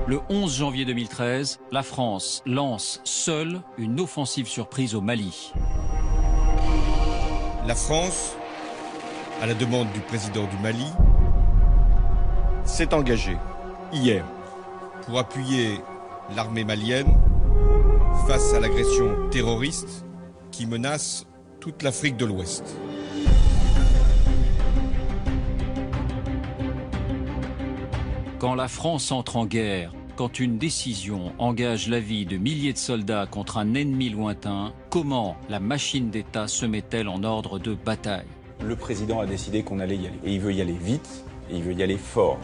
Le 11 janvier 2013, la France lance seule une offensive surprise au Mali. La France, à la demande du président du Mali, s'est engagée hier pour appuyer l'armée malienne face à l'agression terroriste qui menace toute l'Afrique de l'Ouest. Quand la France entre en guerre, quand une décision engage la vie de milliers de soldats contre un ennemi lointain, comment la machine d'État se met-elle en ordre de bataille? Le président a décidé qu'on allait y aller. Et il veut y aller vite, et il veut y aller fort.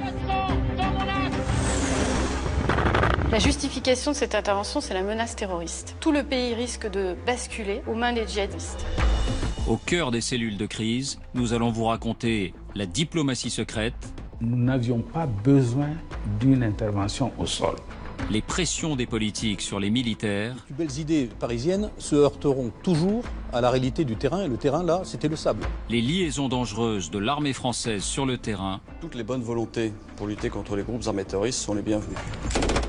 La justification de cette intervention, c'est la menace terroriste. Tout le pays risque de basculer aux mains des djihadistes. Au cœur des cellules de crise, nous allons vous raconter la diplomatie secrète. Nous n'avions pas besoin d'une intervention au sol. Les pressions des politiques sur les militaires. Les plus belles idées parisiennes se heurteront toujours à la réalité du terrain. Et le terrain, là, c'était le sable. Les liaisons dangereuses de l'armée française sur le terrain. Toutes les bonnes volontés pour lutter contre les groupes armés terroristes sont les bienvenues.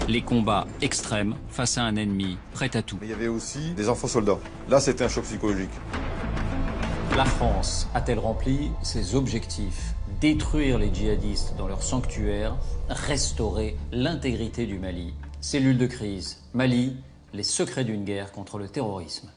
Les combats extrêmes face à un ennemi prêt à tout. Mais il y avait aussi des enfants soldats. Là, c'était un choc psychologique. La France a-t-elle rempli ses objectifs? Détruire les djihadistes dans leur sanctuaire, restaurer l'intégrité du Mali. Cellule de crise, Mali, les secrets d'une guerre contre le terrorisme.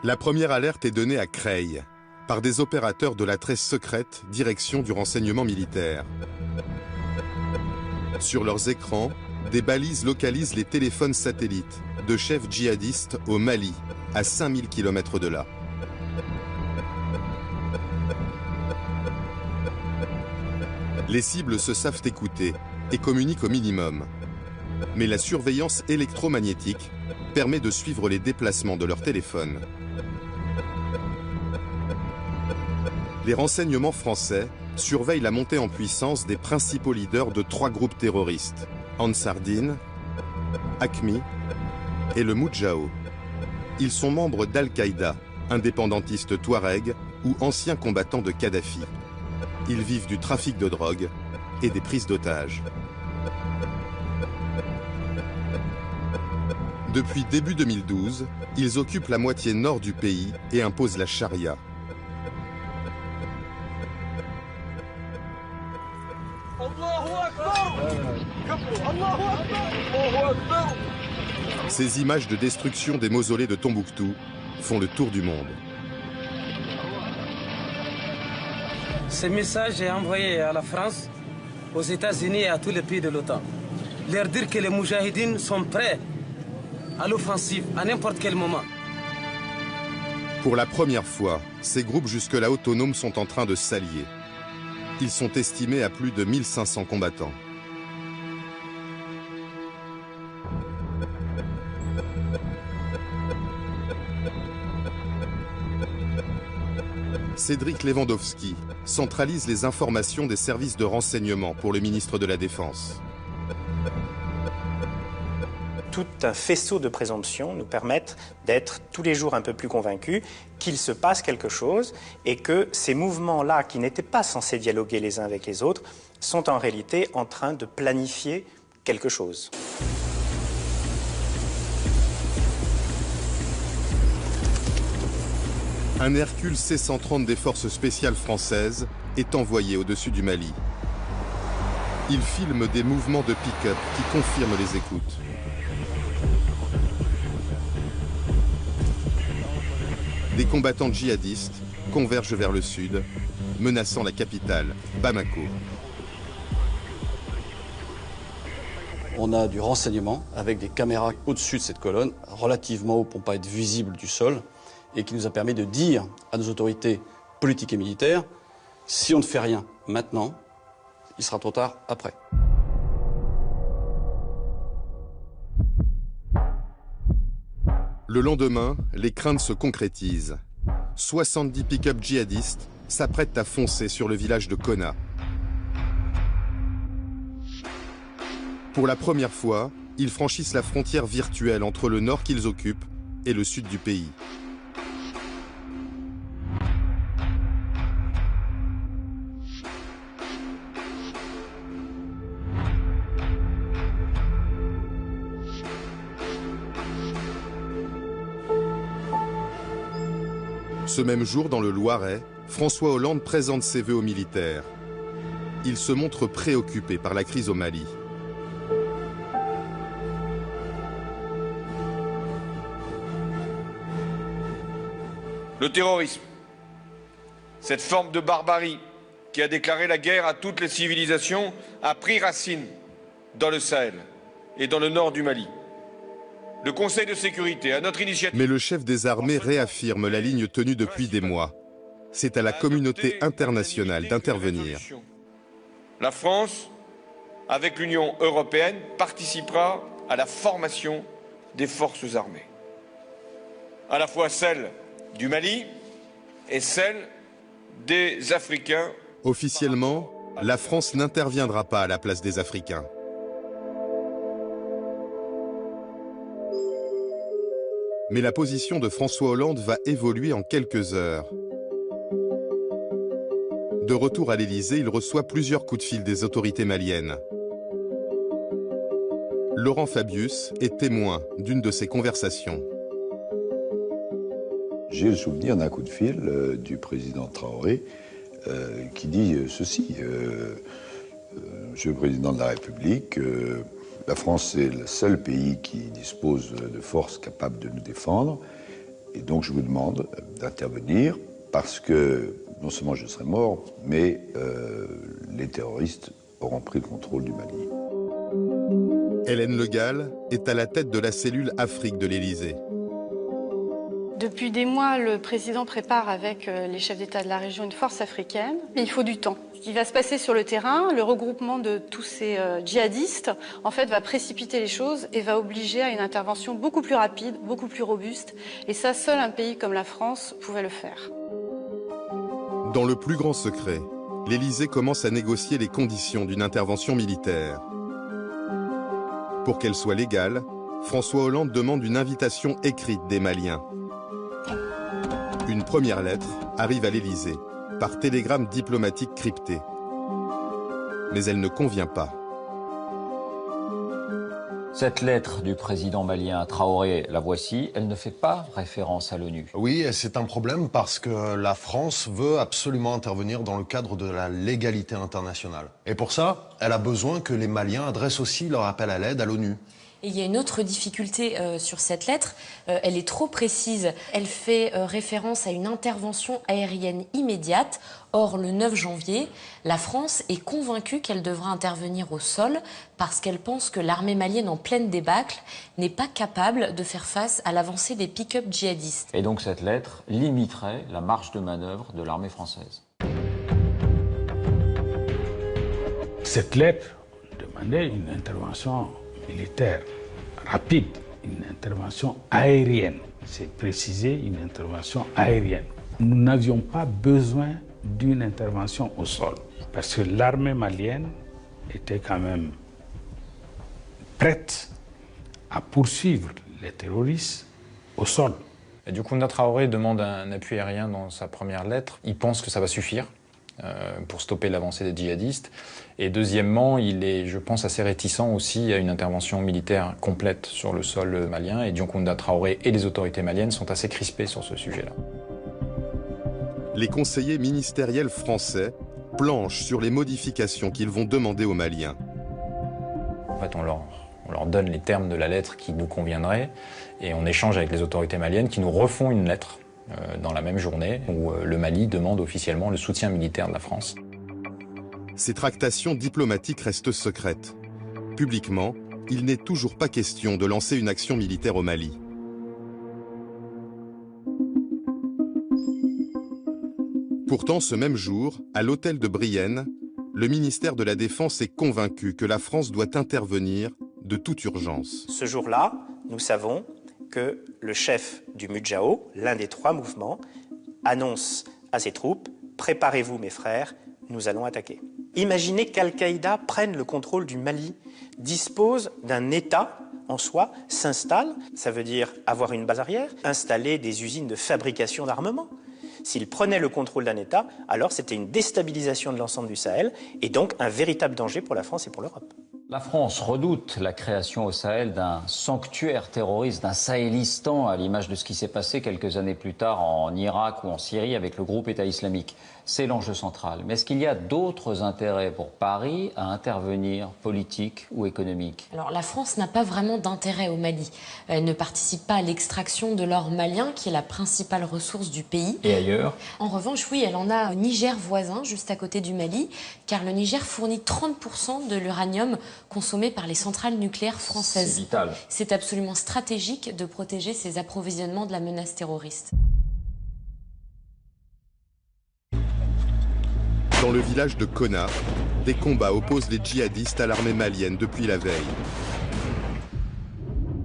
La première alerte est donnée à Creil, par des opérateurs de la très secrète direction du renseignement militaire. Sur leurs écrans, des balises localisent les téléphones satellites de chefs djihadistes au Mali, à 5000 km de là. Les cibles se savent écouter et communiquent au minimum. Mais la surveillance électromagnétique permet de suivre les déplacements de leur téléphone. Les renseignements français surveillent la montée en puissance des principaux leaders de 3 groupes terroristes, Ansar Dine, Aqmi et le Moudjahou. Ils sont membres d'Al-Qaïda, indépendantistes touaregs ou anciens combattants de Kadhafi. Ils vivent du trafic de drogue et des prises d'otages. Depuis début 2012, ils occupent la moitié nord du pays et imposent la charia. Ces images de destruction des mausolées de Tombouctou font le tour du monde. Ce message est envoyé à la France, aux États-Unis et à tous les pays de l'OTAN. Leur dire que les Moudjahidines sont prêts à l'offensive à n'importe quel moment. Pour la première fois, ces groupes jusque-là autonomes sont en train de s'allier. Ils sont estimés à plus de 1500 combattants. Cédric Lewandowski centralise les informations des services de renseignement pour le ministre de la Défense. Tout un faisceau de présomptions nous permettent d'être tous les jours un peu plus convaincus qu'il se passe quelque chose et que ces mouvements-là, qui n'étaient pas censés dialoguer les uns avec les autres, sont en réalité en train de planifier quelque chose. Un Hercule C-130 des forces spéciales françaises est envoyé au-dessus du Mali. Il filme des mouvements de pick-up qui confirment les écoutes. Des combattants djihadistes convergent vers le sud, menaçant la capitale, Bamako. On a du renseignement avec des caméras au-dessus de cette colonne, relativement haut pour ne pas être visible du sol, et qui nous a permis de dire à nos autorités politiques et militaires, si on ne fait rien maintenant, il sera trop tard après. Le lendemain, les craintes se concrétisent. 70 pick-up djihadistes s'apprêtent à foncer sur le village de Konna. Pour la première fois, ils franchissent la frontière virtuelle entre le nord qu'ils occupent et le sud du pays. Ce même jour, dans le Loiret, François Hollande présente ses vœux aux militaires. Il se montre préoccupé par la crise au Mali. Le terrorisme, cette forme de barbarie qui a déclaré la guerre à toutes les civilisations, a pris racine dans le Sahel et dans le nord du Mali. Le Conseil de sécurité, à notre initiative... Mais le chef des armées réaffirme la ligne tenue depuis des mois. C'est à la communauté internationale d'intervenir. La France, avec l'Union européenne, participera à la formation des forces armées. À la fois celle du Mali et celle des Africains. Officiellement, la France n'interviendra pas à la place des Africains. Mais la position de François Hollande va évoluer en quelques heures. De retour à l'Élysée, il reçoit plusieurs coups de fil des autorités maliennes. Laurent Fabius est témoin d'une de ces conversations. J'ai le souvenir d'un coup de fil du président Traoré qui dit ceci. Monsieur le Président de la République, la France est le seul pays qui dispose de forces capables de nous défendre. Et donc je vous demande d'intervenir parce que non seulement je serai mort, mais les terroristes auront pris le contrôle du Mali. Hélène Le Gall est à la tête de la cellule Afrique de l'Élysée. Depuis des mois, le président prépare avec les chefs d'État de la région une force africaine, mais il faut du temps. Ce qui va se passer sur le terrain, le regroupement de tous ces djihadistes, en fait, va précipiter les choses et va obliger à une intervention beaucoup plus rapide, beaucoup plus robuste. Et ça, seul un pays comme la France pouvait le faire. Dans le plus grand secret, l'Élysée commence à négocier les conditions d'une intervention militaire. Pour qu'elle soit légale, François Hollande demande une invitation écrite des Maliens. Une première lettre arrive à l'Élysée, par télégramme diplomatique crypté. Mais elle ne convient pas. Cette lettre du président malien Traoré, la voici, elle ne fait pas référence à l'ONU. Oui, et c'est un problème parce que la France veut absolument intervenir dans le cadre de la légalité internationale. Et pour ça, elle a besoin que les Maliens adressent aussi leur appel à l'aide à l'ONU. Et il y a une autre difficulté sur cette lettre, elle est trop précise. Elle fait référence à une intervention aérienne immédiate. Or, le 9 janvier, la France est convaincue qu'elle devra intervenir au sol parce qu'elle pense que l'armée malienne en pleine débâcle n'est pas capable de faire face à l'avancée des pick-up djihadistes. Et donc cette lettre limiterait la marge de manœuvre de l'armée française. Cette lettre demandait une intervention militaire rapide, une intervention aérienne. C'est précisé, une intervention aérienne. Nous n'avions pas besoin d'une intervention au sol, parce que l'armée malienne était quand même prête à poursuivre les terroristes au sol. Et du coup, Traoré demande un appui aérien dans sa première lettre. Il pense que ça va suffire pour stopper l'avancée des djihadistes. Et deuxièmement, il est, je pense, assez réticent aussi à une intervention militaire complète sur le sol malien. Et Dioncounda Traoré et les autorités maliennes sont assez crispés sur ce sujet-là. Les conseillers ministériels français planchent sur les modifications qu'ils vont demander aux Maliens. En fait, on leur donne les termes de la lettre qui nous conviendraient et on échange avec les autorités maliennes qui nous refont une lettre dans la même journée où le Mali demande officiellement le soutien militaire de la France. Ces tractations diplomatiques restent secrètes. Publiquement, il n'est toujours pas question de lancer une action militaire au Mali. Pourtant, ce même jour, à l'hôtel de Brienne, le ministère de la Défense est convaincu que la France doit intervenir de toute urgence. Ce jour-là, nous savons que le chef du Mujao, l'un des 3 mouvements, annonce à ses troupes « Préparez-vous mes frères, nous allons attaquer ». Imaginez qu'Al-Qaïda prenne le contrôle du Mali, dispose d'un État en soi, s'installe, ça veut dire avoir une base arrière, installer des usines de fabrication d'armement. S'il prenait le contrôle d'un État, alors c'était une déstabilisation de l'ensemble du Sahel et donc un véritable danger pour la France et pour l'Europe. La France redoute la création au Sahel d'un sanctuaire terroriste, d'un Sahélistan, à l'image de ce qui s'est passé quelques années plus tard en Irak ou en Syrie avec le groupe État islamique. C'est l'enjeu central. Mais est-ce qu'il y a d'autres intérêts pour Paris à intervenir, politique ou économique? Alors la France n'a pas vraiment d'intérêt au Mali. Elle ne participe pas à l'extraction de l'or malien, qui est la principale ressource du pays. Et ailleurs? En revanche, oui, elle en a au Niger voisin, juste à côté du Mali, car le Niger fournit 30% de l'uranium consommé par les centrales nucléaires françaises. C'est vital. C'est absolument stratégique de protéger ses approvisionnements de la menace terroriste. Dans le village de Konna, des combats opposent les djihadistes à l'armée malienne depuis la veille.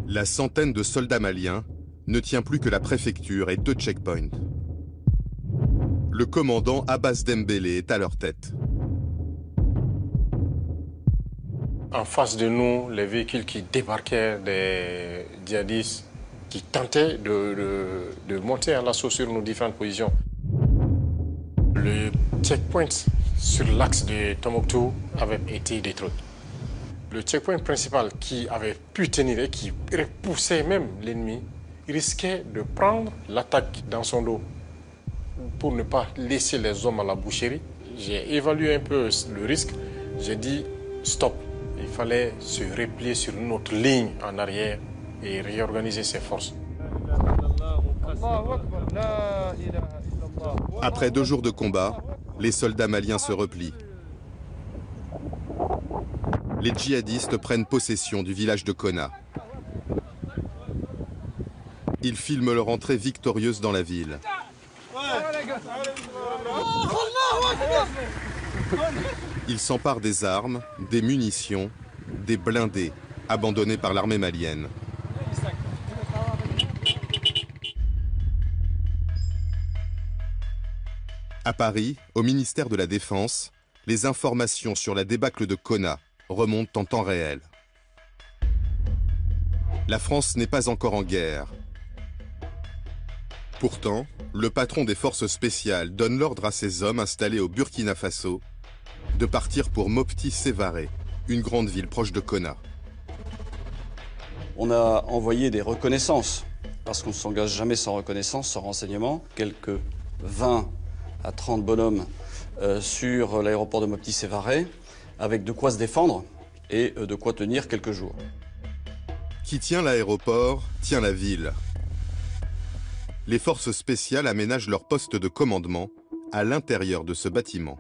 La centaine de soldats maliens ne tient plus que la préfecture et 2 checkpoints. Le commandant Abbas Dembélé est à leur tête. En face de nous, les véhicules qui débarquaient des djihadistes qui tentaient de monter à l'assaut sur nos différentes positions. Le checkpoint sur l'axe de Tombouctou avait été détruit. Le checkpoint principal qui avait pu tenir et qui repoussait même l'ennemi risquait de prendre l'attaque dans son dos. Pour ne pas laisser les hommes à la boucherie, j'ai évalué un peu le risque. J'ai dit stop. Il fallait se replier sur notre ligne en arrière et réorganiser ses forces. Après 2 jours de combat, les soldats maliens se replient. Les djihadistes prennent possession du village de Konna. Ils filment leur entrée victorieuse dans la ville. Ils s'emparent des armes, des munitions, des blindés abandonnés par l'armée malienne. À Paris, au ministère de la Défense, les informations sur la débâcle de Konna remontent en temps réel. La France n'est pas encore en guerre. Pourtant, le patron des forces spéciales donne l'ordre à ses hommes installés au Burkina Faso de partir pour Mopti Sévaré, une grande ville proche de Konna. On a envoyé des reconnaissances, parce qu'on ne s'engage jamais sans reconnaissance, sans renseignement. Quelques 20 à 30 bonhommes sur l'aéroport de Mopti Sévaré, avec de quoi se défendre et de quoi tenir quelques jours. Qui tient l'aéroport, tient la ville. Les forces spéciales aménagent leur poste de commandement à l'intérieur de ce bâtiment.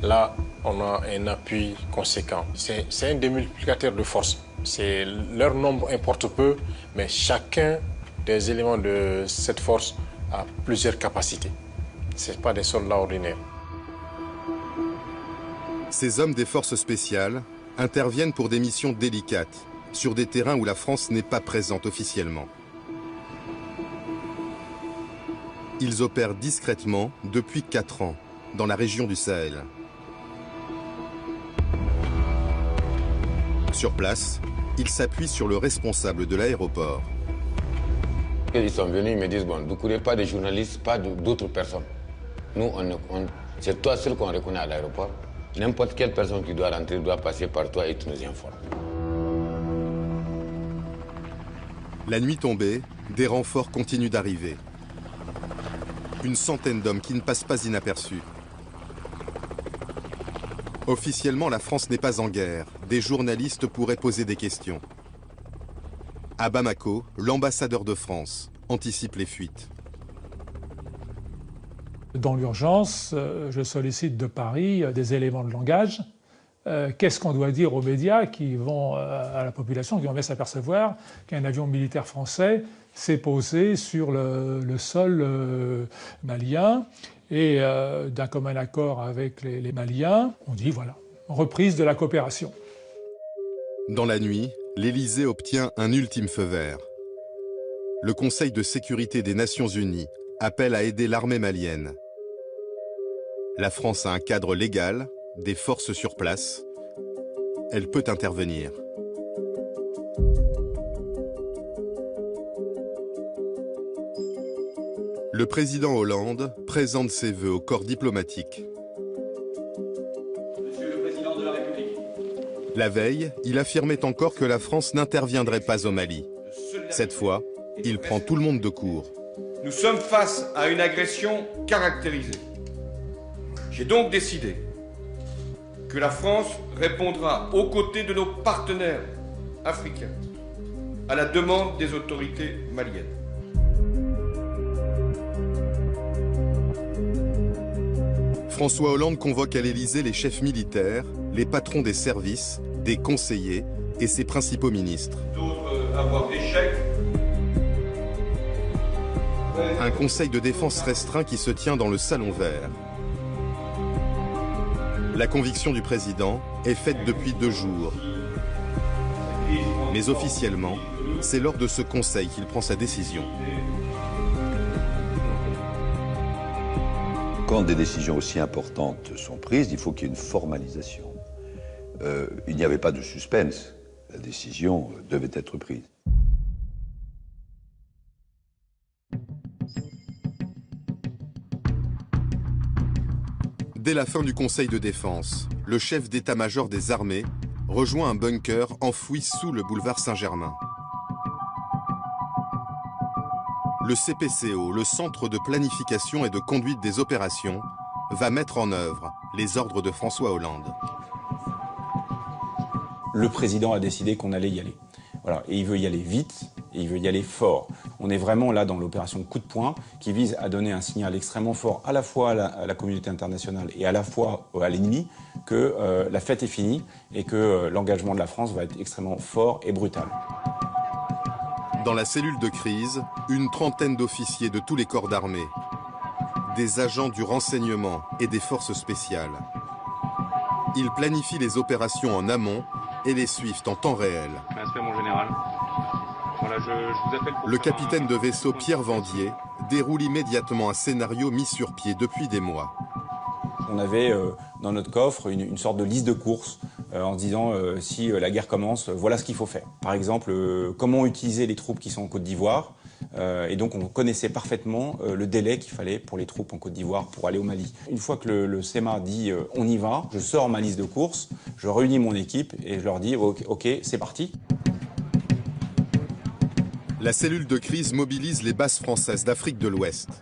Là, on a un appui conséquent. C'est un démultiplicateur de force. Leur nombre importe peu, mais chacun des éléments de cette force a plusieurs capacités. Ce n'est pas des soldats ordinaires. Ces hommes des forces spéciales interviennent pour des missions délicates, sur des terrains où la France n'est pas présente officiellement. Ils opèrent discrètement depuis 4 ans, dans la région du Sahel. Sur place, ils s'appuient sur le responsable de l'aéroport. Ils sont venus, ils me disent, bon, ne courez pas des journalistes, pas d'autres personnes. Nous, c'est toi seul qu'on reconnaît à l'aéroport. N'importe quelle personne qui doit rentrer doit passer par toi et tu nous informes. La nuit tombée, des renforts continuent d'arriver. Une centaine d'hommes qui ne passent pas inaperçus. Officiellement, la France n'est pas en guerre. Des journalistes pourraient poser des questions. À Bamako, l'ambassadeur de France anticipe les fuites. Dans l'urgence, je sollicite de Paris des éléments de langage. Qu'est-ce qu'on doit dire aux médias qui vont, à la population, qui vont bien s'apercevoir qu'un avion militaire français s'est posé sur le sol malien et d'un commun accord avec les Maliens, on dit voilà, reprise de la coopération. Dans la nuit, l'Élysée obtient un ultime feu vert. Le Conseil de sécurité des Nations Unies appelle à aider l'armée malienne. La France a un cadre légal, des forces sur place. Elle peut intervenir. Le président Hollande présente ses vœux au corps diplomatique. Monsieur le Président de la République. La veille, il affirmait encore que la France n'interviendrait pas au Mali. Cette fois, il prend tout le monde de court. Nous sommes face à une agression caractérisée. J'ai donc décidé que la France répondra aux côtés de nos partenaires africains à la demande des autorités maliennes. François Hollande convoque à l'Élysée les chefs militaires, les patrons des services, des conseillers et ses principaux ministres. D'autres avoir des chèques. Un conseil de défense restreint qui se tient dans le Salon Vert. La conviction du président est faite depuis 2 jours. Mais officiellement, c'est lors de ce conseil qu'il prend sa décision. Quand des décisions aussi importantes sont prises, il faut qu'il y ait une formalisation. Il n'y avait pas de suspense. La décision devait être prise. Dès la fin du Conseil de défense, le chef d'état-major des armées rejoint un bunker enfoui sous le boulevard Saint-Germain. Le CPCO, le Centre de planification et de conduite des opérations, va mettre en œuvre les ordres de François Hollande. Le président a décidé qu'on allait y aller. Voilà. Et il veut y aller vite, et il veut y aller fort. On est vraiment là dans l'opération coup de poing qui vise à donner un signal extrêmement fort à la fois à la communauté internationale et à la fois à l'ennemi que la fête est finie et que l'engagement de la France va être extrêmement fort et brutal. Dans la cellule de crise, une trentaine d'officiers de tous les corps d'armée, des agents du renseignement et des forces spéciales. Ils planifient les opérations en amont et les suivent en temps réel. Mon général. Voilà, je vous appelle pour le capitaine de vaisseau Pierre Vendier déroule immédiatement un scénario mis sur pied depuis des mois. On avait dans notre coffre une sorte de liste de courses en se disant si la guerre commence, voilà ce qu'il faut faire. Par exemple, comment utiliser les troupes qui sont en Côte d'Ivoire. Et donc on connaissait parfaitement le délai qu'il fallait pour les troupes en Côte d'Ivoire pour aller au Mali. Une fois que le CEMA dit on y va, je sors ma liste de courses, je réunis mon équipe et je leur dis ok, c'est parti. La cellule de crise mobilise les bases françaises d'Afrique de l'Ouest.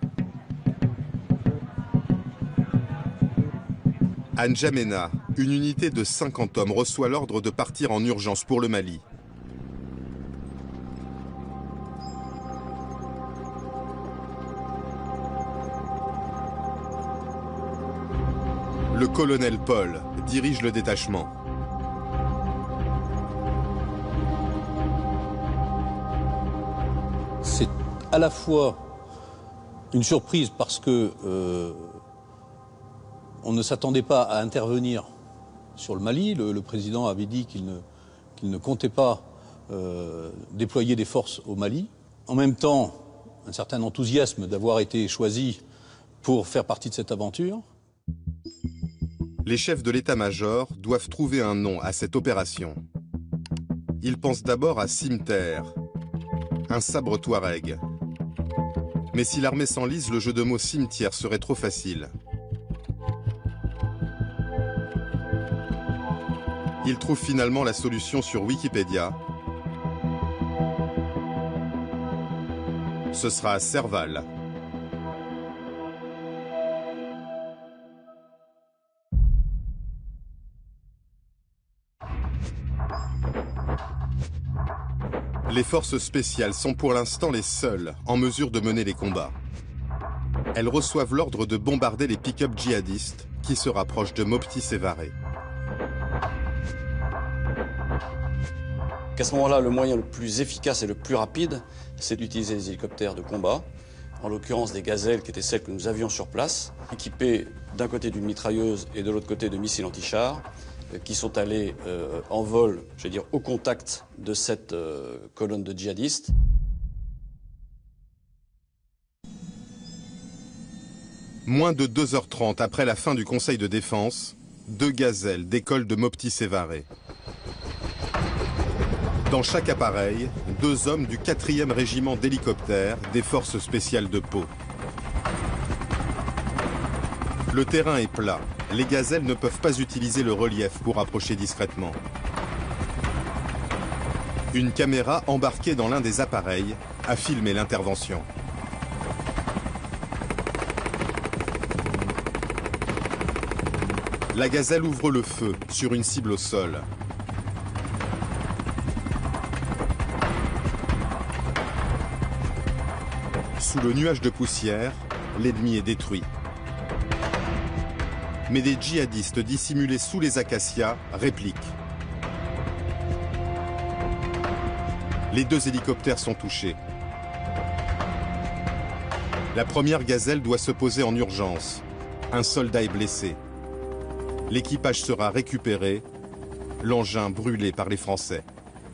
À N'Djamena, une unité de 50 hommes reçoit l'ordre de partir en urgence pour le Mali. Le colonel Paul dirige le détachement. C'est à la fois une surprise parce que on ne s'attendait pas à intervenir sur le Mali. Le président avait dit qu'il ne comptait pas déployer des forces au Mali. En même temps, un certain enthousiasme d'avoir été choisi pour faire partie de cette aventure. Les chefs de l'état-major doivent trouver un nom à cette opération. Ils pensent d'abord à cimetière, un sabre touareg. Mais si l'armée s'enlise, le jeu de mots cimetière serait trop facile. Ils trouvent finalement la solution sur Wikipédia. Ce sera Serval. Les forces spéciales sont pour l'instant les seules en mesure de mener les combats. elles reçoivent l'ordre de bombarder les pick-up djihadistes qui se rapprochent de Mopti Sévaré. À ce moment-là, le moyen le plus efficace et le plus rapide, c'est d'utiliser les hélicoptères de combat, en l'occurrence des gazelles qui étaient celles que nous avions sur place, équipées d'un côté d'une mitrailleuse et de l'autre côté de missiles anti-chars, qui sont allés en vol, je vais dire, au contact de cette colonne de djihadistes. Moins de 2h30 après la fin du Conseil de défense, 2 gazelles décollent de Mopti Sévaré. Dans chaque appareil, 2 hommes du 4e régiment d'hélicoptères des forces spéciales de Pau. Le terrain est plat. Les gazelles ne peuvent pas utiliser le relief pour approcher discrètement. Une caméra embarquée dans l'un des appareils a filmé l'intervention. La gazelle ouvre le feu sur une cible au sol. Sous le nuage de poussière, l'ennemi est détruit. Mais des djihadistes dissimulés sous les acacias répliquent. Les 2 hélicoptères sont touchés. La première gazelle doit se poser en urgence. Un soldat est blessé. L'équipage sera récupéré, l'engin brûlé par les Français.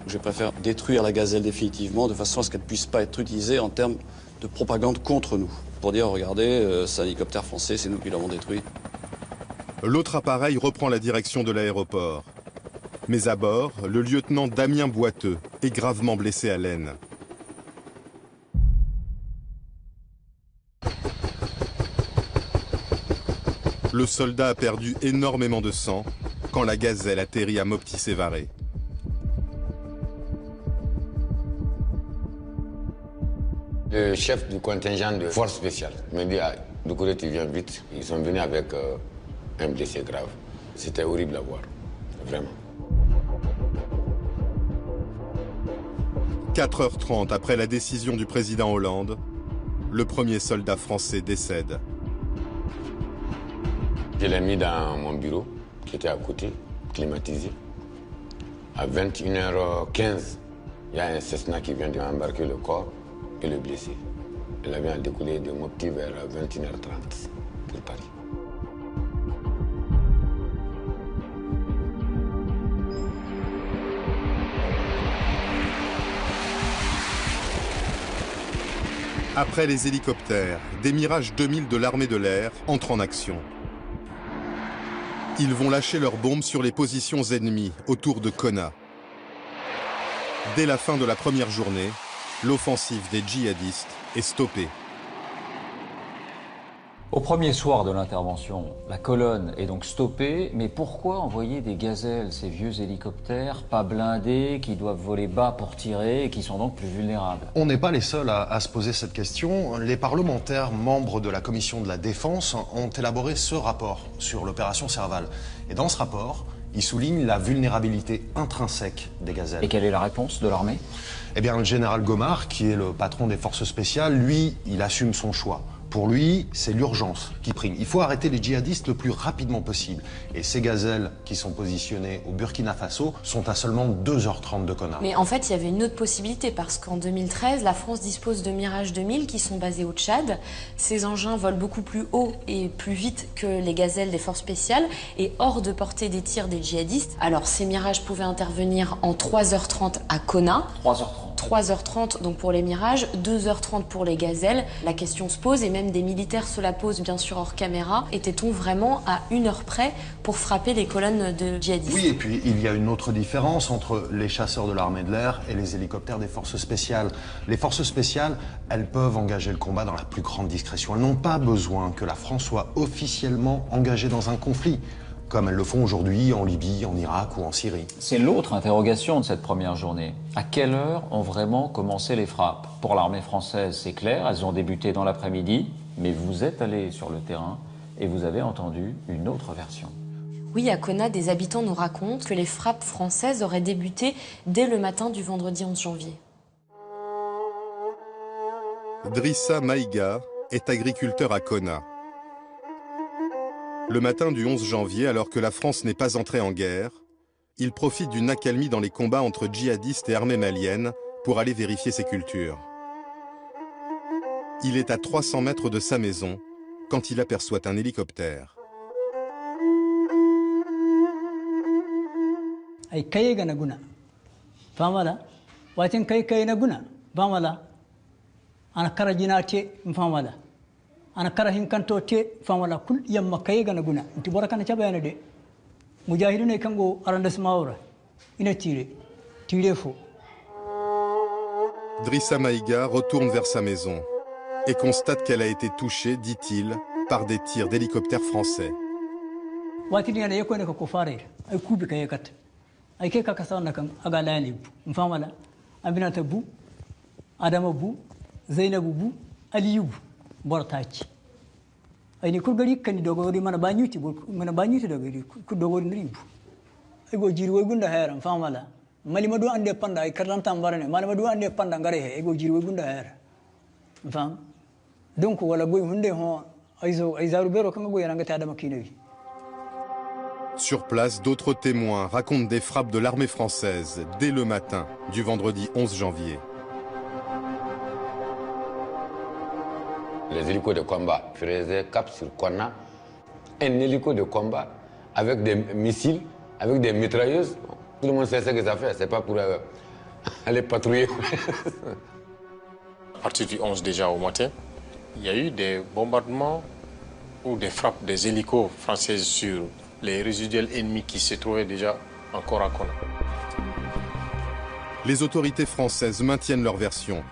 Je préfère détruire la gazelle définitivement de façon à ce qu'elle ne puisse pas être utilisée en termes de propagande contre nous. Pour dire, regardez, c'est un hélicoptère français, c'est nous qui l'avons détruit. L'autre appareil reprend la direction de l'aéroport. Mais à bord, le lieutenant Damien Boiteux est gravement blessé à l'aine. Le soldat a perdu énormément de sang quand la gazelle atterrit à Mopti Sévaré. Le chef du contingent de force spéciale me dit, Doucouré, tu viens vite. Ils sont venus avec un blessé grave. C'était horrible à voir, vraiment. 4h30 après la décision du président Hollande, le premier soldat français décède. Je l'ai mis dans mon bureau, qui était à côté, climatisé. À 21h15, il y a un Cessna qui vient d'embarquer le corps et le blessé. L'avion a décollé de Mopti vers 21h30 pour Paris. Après les hélicoptères, des Mirage 2000 de l'armée de l'air entrent en action. Ils vont lâcher leurs bombes sur les positions ennemies autour de Konna. Dès la fin de la première journée, l'offensive des djihadistes est stoppée. Au premier soir de l'intervention, la colonne est donc stoppée, mais pourquoi envoyer des gazelles, ces vieux hélicoptères, pas blindés, qui doivent voler bas pour tirer et qui sont donc plus vulnérables? On n'est pas les seuls à se poser cette question. Les parlementaires membres de la commission de la défense ont élaboré ce rapport sur l'opération Serval. Et dans ce rapport, ils soulignent la vulnérabilité intrinsèque des gazelles. Et quelle est la réponse de l'armée? Eh bien, le général Gomard, qui est le patron des forces spéciales, lui, il assume son choix. Pour lui, c'est l'urgence qui prime. Il faut arrêter les djihadistes le plus rapidement possible. Et ces gazelles qui sont positionnées au Burkina Faso sont à seulement 2h30 de Konna. Mais en fait, il y avait une autre possibilité parce qu'en 2013, la France dispose de Mirage 2000 qui sont basés au Tchad. Ces engins volent beaucoup plus haut et plus vite que les gazelles des forces spéciales et hors de portée des tirs des djihadistes. Alors, ces Mirages pouvaient intervenir en 3h30 à Konna. 3h30 donc pour les Mirages, 2h30 pour les gazelles. La question se pose et même des militaires se la posent bien sûr hors caméra. Était-on vraiment à 1 heure près pour frapper les colonnes de djihadistes? Oui, et puis il y a une autre différence entre les chasseurs de l'armée de l'air et les hélicoptères des forces spéciales. Les forces spéciales, elles peuvent engager le combat dans la plus grande discrétion. Elles n'ont pas besoin que la France soit officiellement engagée dans un conflit, comme elles le font aujourd'hui en Libye, en Irak ou en Syrie. C'est l'autre interrogation de cette première journée. À quelle heure ont vraiment commencé les frappes? Pour l'armée française, c'est clair, elles ont débuté dans l'après-midi, mais vous êtes allé sur le terrain et vous avez entendu une autre version. Oui, à Konna, des habitants nous racontent que les frappes françaises auraient débuté dès le matin du vendredi 11 janvier. Drissa Maïga est agriculteur à Konna. Le matin du 11 janvier, alors que la France n'est pas entrée en guerre, il profite d'une accalmie dans les combats entre djihadistes et armées maliennes pour aller vérifier ses cultures. Il est à 300 mètres de sa maison quand il aperçoit un hélicoptère. Drissa Maïga retourne vers sa maison et constate qu'elle a été touchée, dit-il, par des tirs d'hélicoptères français. Sur place, d'autres témoins racontent des frappes de l'armée française dès le matin du vendredi 11 janvier. Les hélicos de combat faisaient cap sur Konna, un hélico de combat avec des missiles, avec des mitrailleuses. Tout le monde sait ce que ça fait, c'est pas pour aller patrouiller. À partir du 11 déjà au matin, il y a eu des bombardements ou des frappes des hélicos françaises sur les résiduels ennemis qui se trouvaient déjà encore à Konna. Les autorités françaises maintiennent leur version.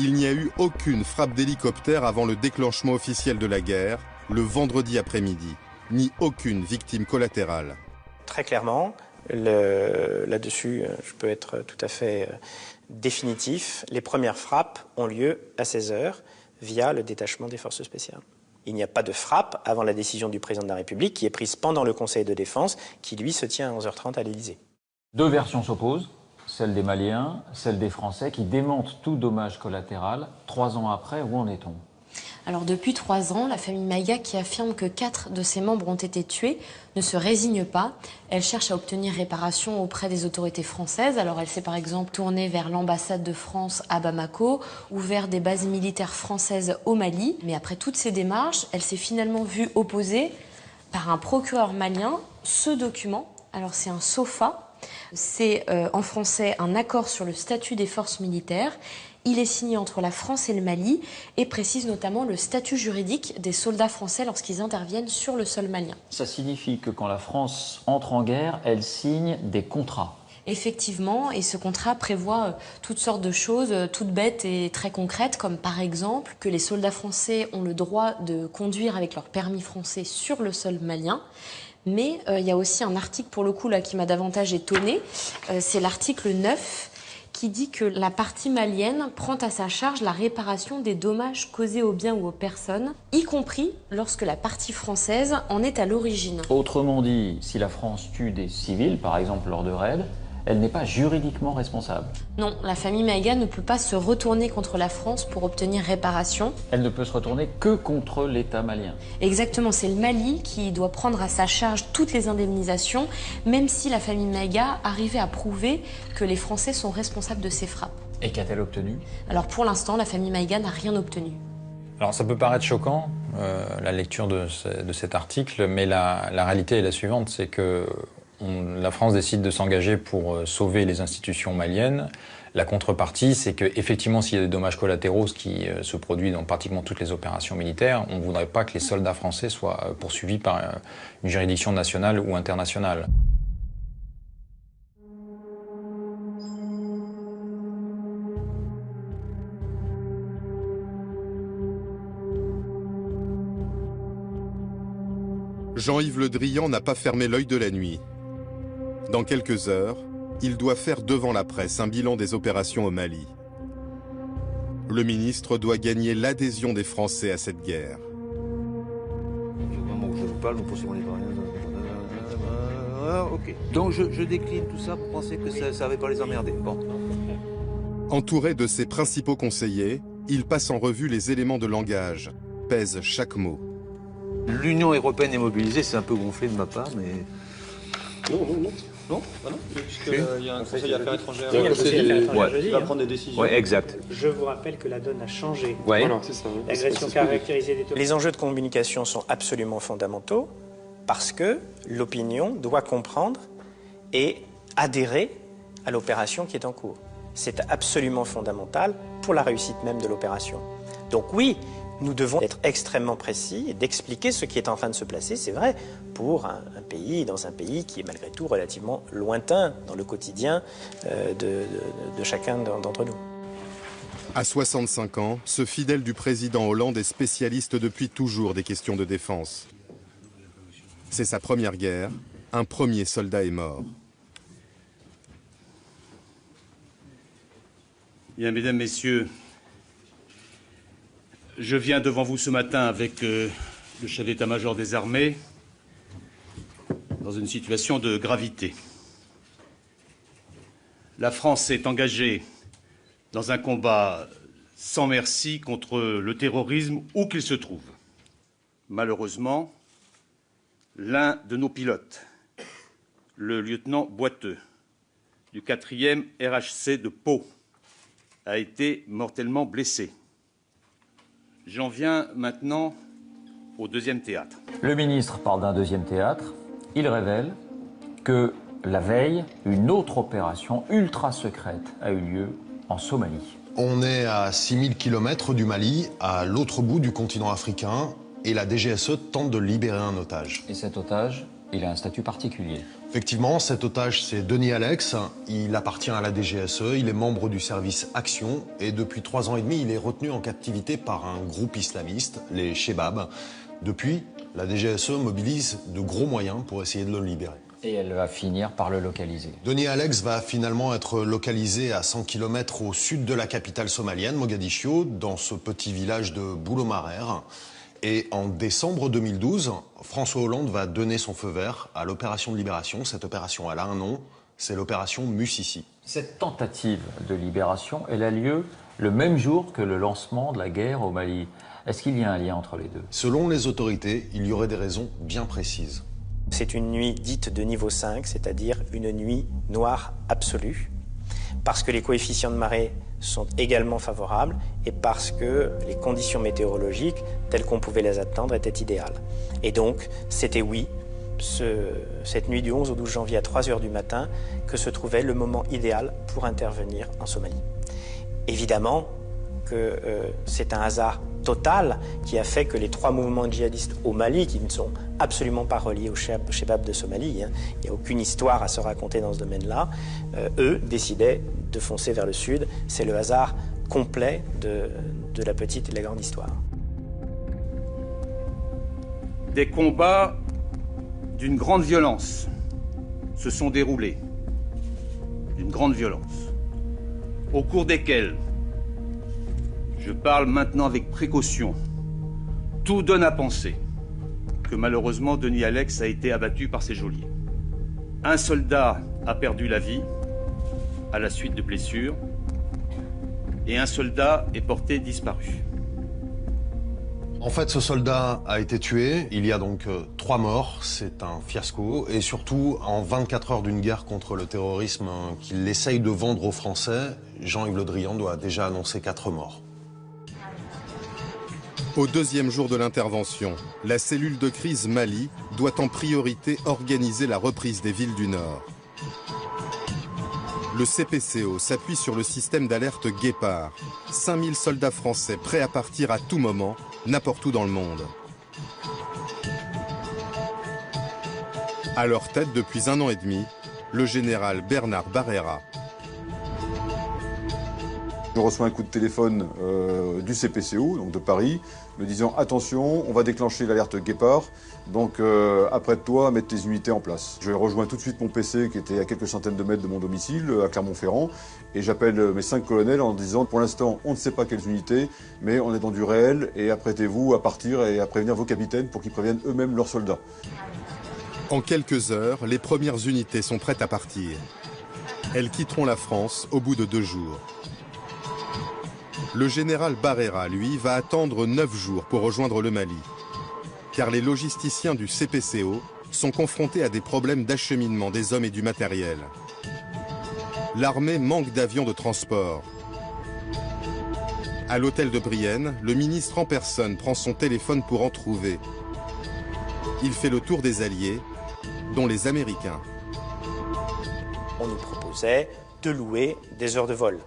Il n'y a eu aucune frappe d'hélicoptère avant le déclenchement officiel de la guerre, le vendredi après-midi, ni aucune victime collatérale. Très clairement, là-dessus, je peux être tout à fait définitif. Les premières frappes ont lieu à 16h via le détachement des forces spéciales. Il n'y a pas de frappe avant la décision du président de la République qui est prise pendant le Conseil de défense qui, lui, se tient à 11h30 à l'Élysée. Deux versions s'opposent, celle des Maliens, celle des Français, qui démentent tout dommage collatéral. 3 ans après, où en est-on ? Alors depuis 3 ans, la famille Maïga, qui affirme que 4 de ses membres ont été tués, ne se résigne pas. Elle cherche à obtenir réparation auprès des autorités françaises. Alors elle s'est par exemple tournée vers l'ambassade de France à Bamako ou vers des bases militaires françaises au Mali. Mais après toutes ces démarches, elle s'est finalement vue opposer par un procureur malien ce document. Alors c'est un SOFA, c'est en français un accord sur le statut des forces militaires. Il est signé entre la France et le Mali et précise notamment le statut juridique des soldats français lorsqu'ils interviennent sur le sol malien. Ça signifie que quand la France entre en guerre, elle signe des contrats. Effectivement, et ce contrat prévoit toutes sortes de choses, toutes bêtes et très concrètes, comme par exemple que les soldats français ont le droit de conduire avec leur permis français sur le sol malien. Mais il y a aussi un article, pour le coup, là, qui m'a davantage étonnée. C'est l'article 9, qui dit que la partie malienne prend à sa charge la réparation des dommages causés aux biens ou aux personnes, y compris lorsque la partie française en est à l'origine. Autrement dit, si la France tue des civils, par exemple lors de raids, elle n'est pas juridiquement responsable. Non, la famille Maïga ne peut pas se retourner contre la France pour obtenir réparation. Elle ne peut se retourner que contre l'État malien. Exactement, c'est le Mali qui doit prendre à sa charge toutes les indemnisations, même si la famille Maïga arrivait à prouver que les Français sont responsables de ces frappes. Et qu'a-t-elle obtenu ? Alors pour l'instant, la famille Maïga n'a rien obtenu. Alors ça peut paraître choquant, la lecture de cet article, mais la réalité est la suivante, c'est que la France décide de s'engager pour sauver les institutions maliennes. La contrepartie, c'est qu'effectivement, s'il y a des dommages collatéraux, ce qui se produit dans pratiquement toutes les opérations militaires, on ne voudrait pas que les soldats français soient poursuivis par une juridiction nationale ou internationale. Jean-Yves Le Drian n'a pas fermé l'œil de la nuit. Dans quelques heures, il doit faire devant la presse un bilan des opérations au Mali. Le ministre doit gagner l'adhésion des Français à cette guerre. Au moment où je vous parle, nous poursuivons les ok. Donc je décline tout ça pour penser que ça ne va pas les emmerder. Bon. Entouré de ses principaux conseillers, il passe en revue les éléments de langage, pèse chaque mot. L'Union européenne est mobilisée, c'est un peu gonflé de ma part, mais... Non, puisqu'il y a un conseil affaires étrangères. Il y a le conseil affaires étrangères jeudi, va prendre des décisions. Oui, exact. Je vous rappelle que la donne a changé. Ouais. Voilà, c'est ça. L'agression caractérisée des... Les enjeux de communication sont absolument fondamentaux parce que l'opinion doit comprendre et adhérer à l'opération qui est en cours. C'est absolument fondamental pour la réussite même de l'opération. Donc oui, nous devons être extrêmement précis et d'expliquer ce qui est en train de se placer, c'est vrai, pour un pays, dans un pays qui est malgré tout relativement lointain dans le quotidien de chacun d'entre nous. À 65 ans, ce fidèle du président Hollande est spécialiste depuis toujours des questions de défense. C'est sa première guerre, un premier soldat est mort. Bien, mesdames, messieurs, je viens devant vous ce matin avec le chef d'état-major des armées dans une situation de gravité. La France est engagée dans un combat sans merci contre le terrorisme où qu'il se trouve. Malheureusement, l'un de nos pilotes, le lieutenant Boiteux, du 4e RHC de Pau, a été mortellement blessé. J'en viens maintenant au deuxième théâtre. Le ministre parle d'un deuxième théâtre. Il révèle que la veille, une autre opération ultra secrète a eu lieu en Somalie. On est à 6000 km du Mali, à l'autre bout du continent africain, et la DGSE tente de libérer un otage. Et cet otage, il a un statut particulier. Effectivement, cet otage, c'est Denis Alex. Il appartient à la DGSE, il est membre du service Action, et depuis 3 ans et demi, il est retenu en captivité par un groupe islamiste, les Chebab. Depuis, la DGSE mobilise de gros moyens pour essayer de le libérer. Et elle va finir par le localiser. Denis Alex va finalement être localisé à 100 km au sud de la capitale somalienne, Mogadiscio, dans ce petit village de Boulomarer. Et en décembre 2012, François Hollande va donner son feu vert à l'opération de libération. Cette opération, elle a un nom, c'est l'opération Musisi. Cette tentative de libération, elle a lieu le même jour que le lancement de la guerre au Mali. Est-ce qu'il y a un lien entre les deux? Selon les autorités, il y aurait des raisons bien précises. C'est une nuit dite de niveau 5, c'est-à-dire une nuit noire absolue, parce que les coefficients de marée sont également favorables et parce que les conditions météorologiques, telles qu'on pouvait les attendre, étaient idéales. Et donc, c'était oui, cette nuit du 11 au 12 janvier à 3 h du matin, que se trouvait le moment idéal pour intervenir en Somalie. Évidemment que c'est un hasard total qui a fait que les 3 mouvements djihadistes au Mali, qui ne sont absolument pas reliés au Chebab de Somalie, il n'y a aucune histoire à se raconter dans ce domaine-là, eux décidaient de foncer vers le sud. C'est le hasard complet de la petite et de la grande histoire. Des combats d'une grande violence se sont déroulés, d'une grande violence, au cours desquels, je parle maintenant avec précaution, tout donne à penser que malheureusement Denis Alex a été abattu par ses geôliers. Un soldat a perdu la vie à la suite de blessures et un soldat est porté disparu. En fait, ce soldat a été tué. Il y a donc 3 morts. C'est un fiasco. Et surtout, en 24 heures d'une guerre contre le terrorisme qu'il essaye de vendre aux Français, Jean-Yves Le Drian doit déjà annoncer 4 morts. Au deuxième jour de l'intervention, la cellule de crise Mali doit en priorité organiser la reprise des villes du Nord. Le CPCO s'appuie sur le système d'alerte Guépard. 5000 soldats français prêts à partir à tout moment, n'importe où dans le monde. À leur tête depuis 1 an et demi, le général Bernard Barrera. Je reçois un coup de téléphone du CPCO, donc de Paris, me disant « Attention, on va déclencher l'alerte Guépard, donc apprête-toi à mettre tes unités en place ». Je rejoins tout de suite mon PC qui était à quelques centaines de mètres de mon domicile, à Clermont-Ferrand, et j'appelle mes 5 colonels en disant « Pour l'instant, on ne sait pas quelles unités, mais on est dans du réel, et apprêtez-vous à partir et à prévenir vos capitaines pour qu'ils préviennent eux-mêmes leurs soldats ». En quelques heures, les premières unités sont prêtes à partir. Elles quitteront la France au bout de 2 jours. Le général Barrera, lui, va attendre 9 jours pour rejoindre le Mali. Car les logisticiens du CPCO sont confrontés à des problèmes d'acheminement des hommes et du matériel. L'armée manque d'avions de transport. À l'hôtel de Brienne, le ministre en personne prend son téléphone pour en trouver. Il fait le tour des alliés, dont les Américains. On nous proposait de louer des heures de vol.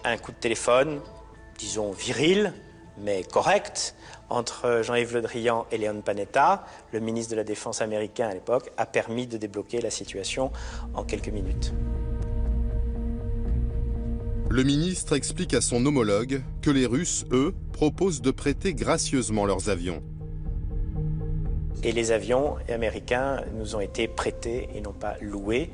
Un coup de téléphone, disons viril, mais correct, entre Jean-Yves Le Drian et Leon Panetta, le ministre de la Défense américain à l'époque, a permis de débloquer la situation en quelques minutes. Le ministre explique à son homologue que les Russes, eux, proposent de prêter gracieusement leurs avions. Et les avions américains nous ont été prêtés et non pas loués.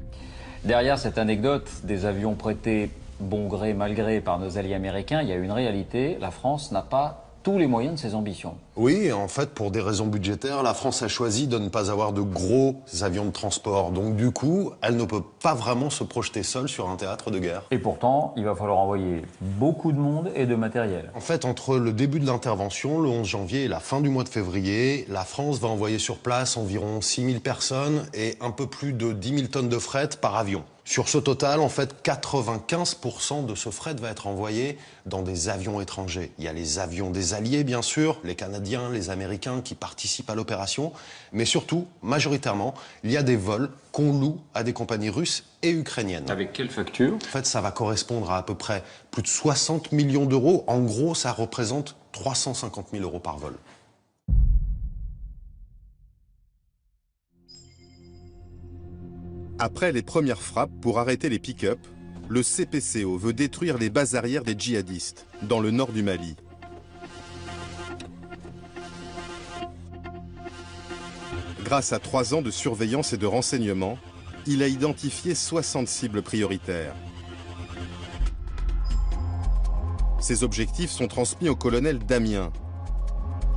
Derrière cette anecdote des avions prêtés bon gré, mal gré par nos alliés américains, il y a une réalité, la France n'a pas tous les moyens de ses ambitions. Oui, en fait, pour des raisons budgétaires, la France a choisi de ne pas avoir de gros avions de transport. Donc du coup, elle ne peut pas vraiment se projeter seule sur un théâtre de guerre. Et pourtant, il va falloir envoyer beaucoup de monde et de matériel. En fait, entre le début de l'intervention, le 11 janvier, et la fin du mois de février, la France va envoyer sur place environ 6 000 personnes et un peu plus de 10 000 tonnes de fret par avion. Sur ce total, en fait, 95% de ce fret va être envoyé dans des avions étrangers. Il y a les avions des alliés, bien sûr, les Canadiens, les Américains qui participent à l'opération, mais surtout, majoritairement, il y a des vols qu'on loue à des compagnies russes et ukrainiennes. Avec quelle facture? En fait, ça va correspondre à peu près plus de 60 millions d'euros. En gros, ça représente 350 000 euros par vol. Après les premières frappes pour arrêter les pick-up, le CPCO veut détruire les bases arrières des djihadistes, dans le nord du Mali. Grâce à 3 ans de surveillance et de renseignement, il a identifié 60 cibles prioritaires. Ces objectifs sont transmis au colonel Damien.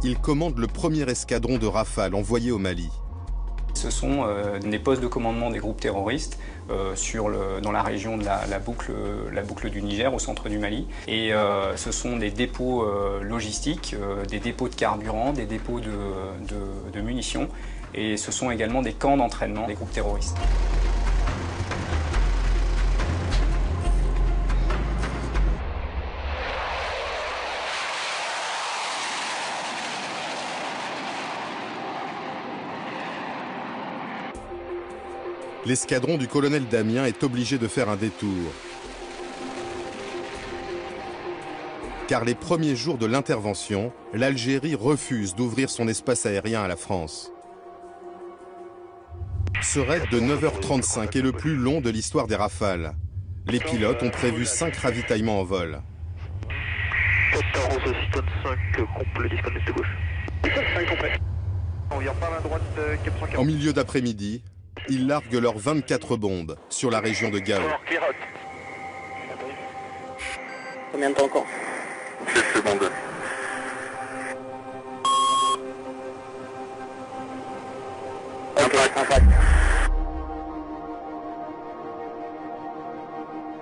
Il commande le premier escadron de Rafale envoyé au Mali. Ce sont des postes de commandement des groupes terroristes dans la région de la boucle du Niger, au centre du Mali. Et ce sont des dépôts logistiques, des dépôts de carburant, des dépôts de munitions. Et ce sont également des camps d'entraînement des groupes terroristes. L'escadron du colonel Damien est obligé de faire un détour. Car les premiers jours de l'intervention, l'Algérie refuse d'ouvrir son espace aérien à la France. Ce raid de 9h35 est le plus long de l'histoire des Rafales. Les pilotes ont prévu 5 ravitaillements en vol. En milieu d'après-midi, ils larguent leurs 24 bombes sur la région de Gao. Combien de temps encore? 7 secondes.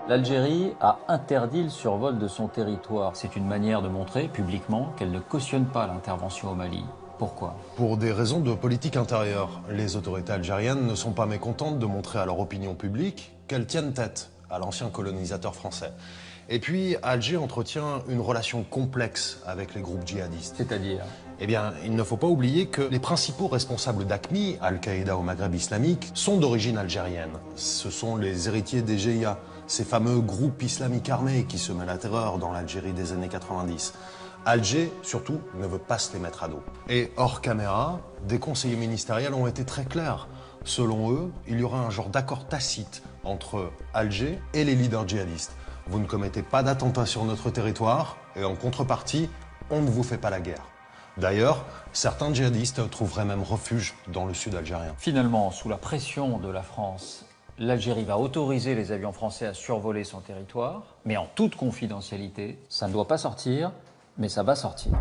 L'Algérie a interdit le survol de son territoire. C'est une manière de montrer publiquement qu'elle ne cautionne pas l'intervention au Mali. Pourquoi? Pour des raisons de politique intérieure. Les autorités algériennes ne sont pas mécontentes de montrer à leur opinion publique qu'elles tiennent tête à l'ancien colonisateur français. Et puis, Alger entretient une relation complexe avec les groupes djihadistes. C'est-à-dire? Eh bien, il ne faut pas oublier que les principaux responsables d'AQMI, Al-Qaïda au Maghreb islamique, sont d'origine algérienne. Ce sont les héritiers des GIA, ces fameux groupes islamiques armés qui semaient la terreur dans l'Algérie des années 90. Alger, surtout, ne veut pas se les mettre à dos. Et hors caméra, des conseillers ministériels ont été très clairs. Selon eux, il y aura un genre d'accord tacite entre Alger et les leaders djihadistes. Vous ne commettez pas d'attentats sur notre territoire et en contrepartie, on ne vous fait pas la guerre. D'ailleurs, certains djihadistes trouveraient même refuge dans le sud algérien. Finalement, sous la pression de la France, l'Algérie va autoriser les avions français à survoler son territoire, mais en toute confidentialité. Ça ne doit pas sortir, mais ça va sortir.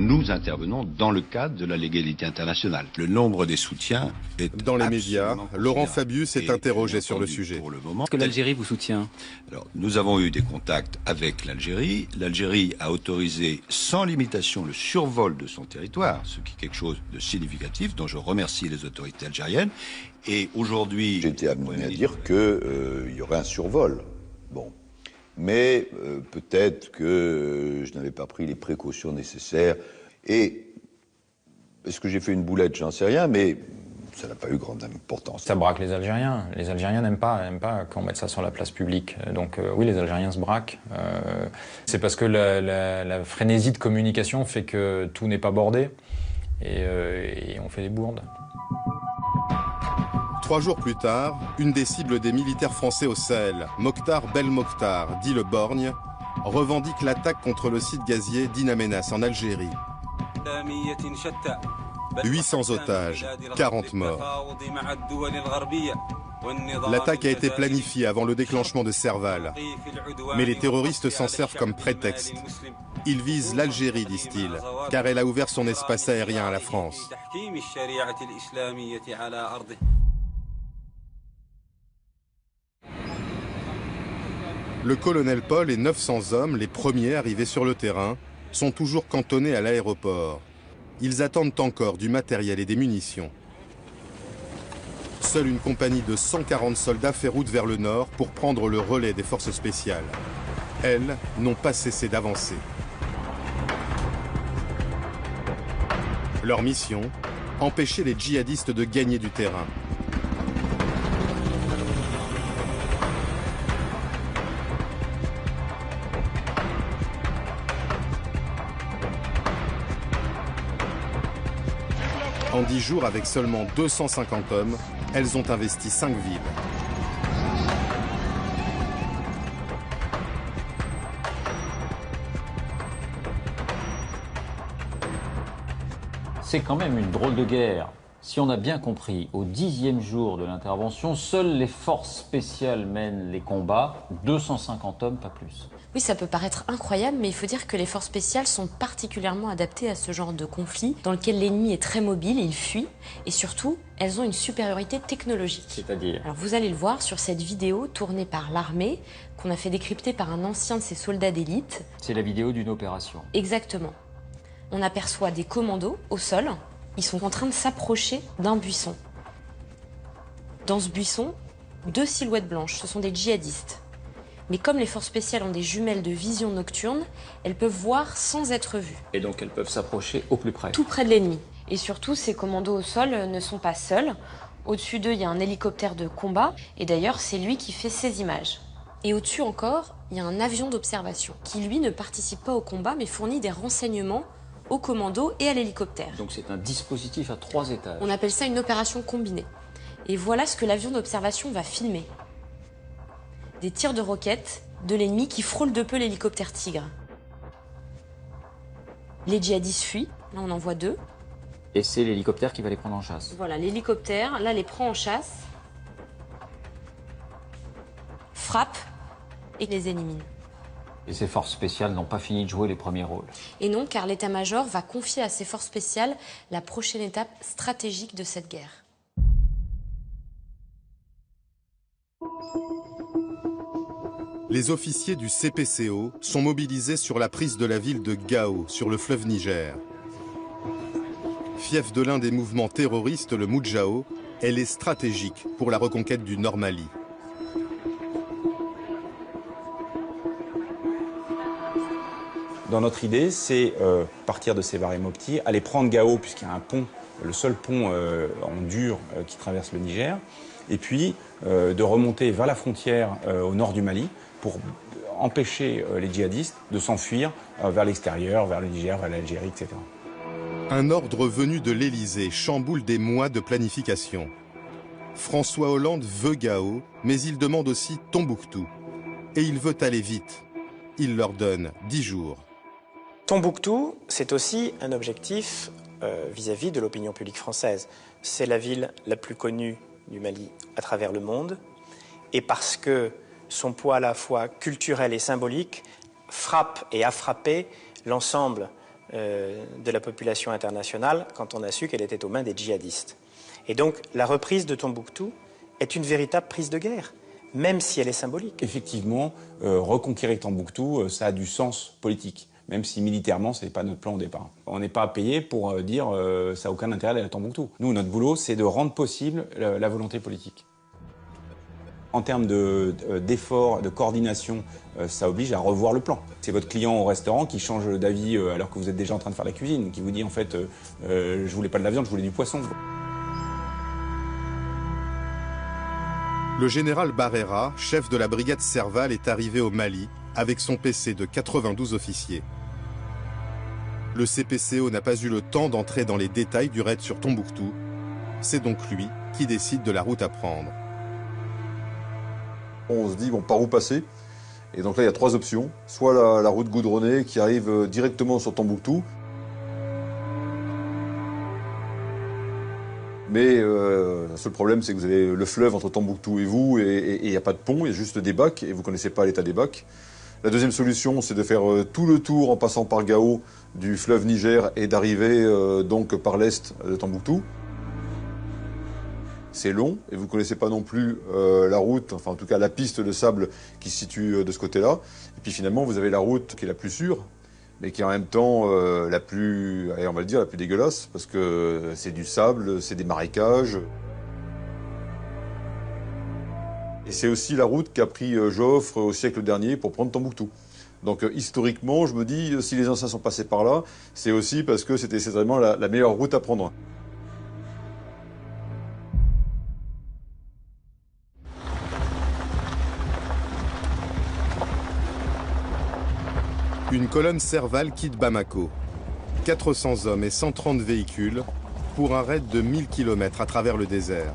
nous intervenons dans le cadre de la légalité internationale. Le nombre des soutiens est Dans les médias, Laurent Fabius est interrogé sur le sujet. Est-ce que l'Algérie vous soutient? Alors, nous avons eu des contacts avec l'Algérie. L'Algérie a autorisé sans limitation le survol de son territoire, ce qui est quelque chose de significatif, dont je remercie les autorités algériennes. Et aujourd'hui, j'ai été amené à dire qu'il y aurait un survol. Bon. Mais peut-être que je n'avais pas pris les précautions nécessaires. Et est-ce que j'ai fait une boulette? J'en sais rien, mais ça n'a pas eu grande importance. Ça braque les Algériens. Les Algériens n'aiment pas qu'on mette ça sur la place publique. Donc oui, les Algériens se braquent. C'est parce que la frénésie de communication fait que tout n'est pas bordé. Et on fait des bourdes. 3 jours plus tard, une des cibles des militaires français au Sahel, Mokhtar Belmokhtar, dit le Borgne, revendique l'attaque contre le site gazier d'In Amenas en Algérie. 800 otages, 40 morts. L'attaque a été planifiée avant le déclenchement de Serval. Mais les terroristes s'en servent comme prétexte. Ils visent l'Algérie, disent-ils, car elle a ouvert son espace aérien à la France. Le colonel Paul et 900 hommes, les premiers arrivés sur le terrain, sont toujours cantonnés à l'aéroport. Ils attendent encore du matériel et des munitions. Seule une compagnie de 140 soldats fait route vers le nord pour prendre le relais des forces spéciales. Elles n'ont pas cessé d'avancer. Leur mission, empêcher les djihadistes de gagner du terrain. En 10 jours, avec seulement 250 hommes, elles ont investi 5 villes. C'est quand même une drôle de guerre. Si on a bien compris, au 10e jour de l'intervention, seules les forces spéciales mènent les combats, 250 hommes, pas plus. Oui, ça peut paraître incroyable, mais il faut dire que les forces spéciales sont particulièrement adaptées à ce genre de conflit, dans lequel l'ennemi est très mobile, il fuit, et surtout, elles ont une supériorité technologique. C'est-à-dire? Alors vous allez le voir sur cette vidéo tournée par l'armée, qu'on a fait décrypter par un ancien de ses soldats d'élite. C'est la vidéo d'une opération. Exactement. On aperçoit des commandos au sol, ils sont en train de s'approcher d'un buisson. Dans ce buisson, 2 silhouettes blanches, ce sont des djihadistes. Mais comme les forces spéciales ont des jumelles de vision nocturne, elles peuvent voir sans être vues. Et donc elles peuvent s'approcher au plus près. Tout près de l'ennemi. Et surtout, ces commandos au sol ne sont pas seuls. Au-dessus d'eux, il y a un hélicoptère de combat. Et d'ailleurs, c'est lui qui fait ces images. Et au-dessus encore, il y a un avion d'observation qui, lui, ne participe pas au combat, mais fournit des renseignements aux commandos et à l'hélicoptère. Donc c'est un dispositif à 3 étages. On appelle ça une opération combinée. Et voilà ce que l'avion d'observation va filmer. Des tirs de roquettes de l'ennemi qui frôlent de peu l'hélicoptère Tigre. Les djihadistes fuient, là on en voit 2. Et c'est l'hélicoptère qui va les prendre en chasse. Voilà, l'hélicoptère, là les prend en chasse, frappe et les élimine. Et ces forces spéciales n'ont pas fini de jouer les premiers rôles. Et non, car l'état-major va confier à ces forces spéciales la prochaine étape stratégique de cette guerre. Les officiers du CPCO sont mobilisés sur la prise de la ville de Gao, sur le fleuve Niger. Fief de l'un des mouvements terroristes, le Moudjahou, elle est stratégique pour la reconquête du Nord Mali. Dans notre idée, c'est partir de Sévaré Mopti, aller prendre Gao, puisqu'il y a un pont, le seul pont en dur qui traverse le Niger, et puis de remonter vers la frontière au nord du Mali pour empêcher les djihadistes de s'enfuir vers l'extérieur, vers le Niger, vers l'Algérie, etc. Un ordre venu de l'Élysée chamboule des mois de planification. François Hollande veut Gao, mais il demande aussi Tombouctou. Et il veut aller vite. Il leur donne 10 jours. Tombouctou, c'est aussi un objectif vis-à-vis de l'opinion publique française. C'est la ville la plus connue du Mali à travers le monde. Et parce que son poids à la fois culturel et symbolique frappe et a frappé l'ensemble de la population internationale quand on a su qu'elle était aux mains des djihadistes. Et donc la reprise de Tombouctou est une véritable prise de guerre, même si elle est symbolique. Effectivement, reconquérir Tombouctou, ça a du sens politique, même si militairement, ce n'est pas notre plan au départ. On n'est pas payé pour dire ça n'a aucun intérêt d'aller à Tombouctou. Nous, notre boulot, c'est de rendre possible la volonté politique. En termes d'efforts, de coordination, ça oblige à revoir le plan. C'est votre client au restaurant qui change d'avis alors que vous êtes déjà en train de faire la cuisine, qui vous dit en fait je voulais pas de la viande, je voulais du poisson. Le général Barrera, chef de la brigade Serval, est arrivé au Mali avec son PC de 92 officiers. Le CPCO n'a pas eu le temps d'entrer dans les détails du raid sur Tombouctou. C'est donc lui qui décide de la route à prendre. On se dit, bon, par où passer? Et donc là, il y a trois options. Soit la route goudronnée qui arrive directement sur Tombouctou. Mais le seul problème, c'est que vous avez le fleuve entre Tombouctou et vous, et il n'y a pas de pont, il y a juste des bacs, et vous ne connaissez pas l'état des bacs. La deuxième solution, c'est de faire tout le tour en passant par Gao du fleuve Niger et d'arriver donc par l'est de Tombouctou. C'est long, et vous ne connaissez pas non plus la route, enfin en tout cas la piste de sable qui se situe de ce côté-là. Et puis finalement, vous avez la route qui est la plus sûre, mais qui est en même temps la plus, allez, on va le dire, la plus dégueulasse, parce que c'est du sable, c'est des marécages. Et c'est aussi la route qu'a pris Joffre au siècle dernier pour prendre Tombouctou. Donc historiquement, je me dis, si les anciens sont passés par là, c'est aussi parce que c'est vraiment la meilleure route à prendre. Une colonne Serval quitte Bamako. 400 hommes et 130 véhicules pour un raid de 1000 km à travers le désert.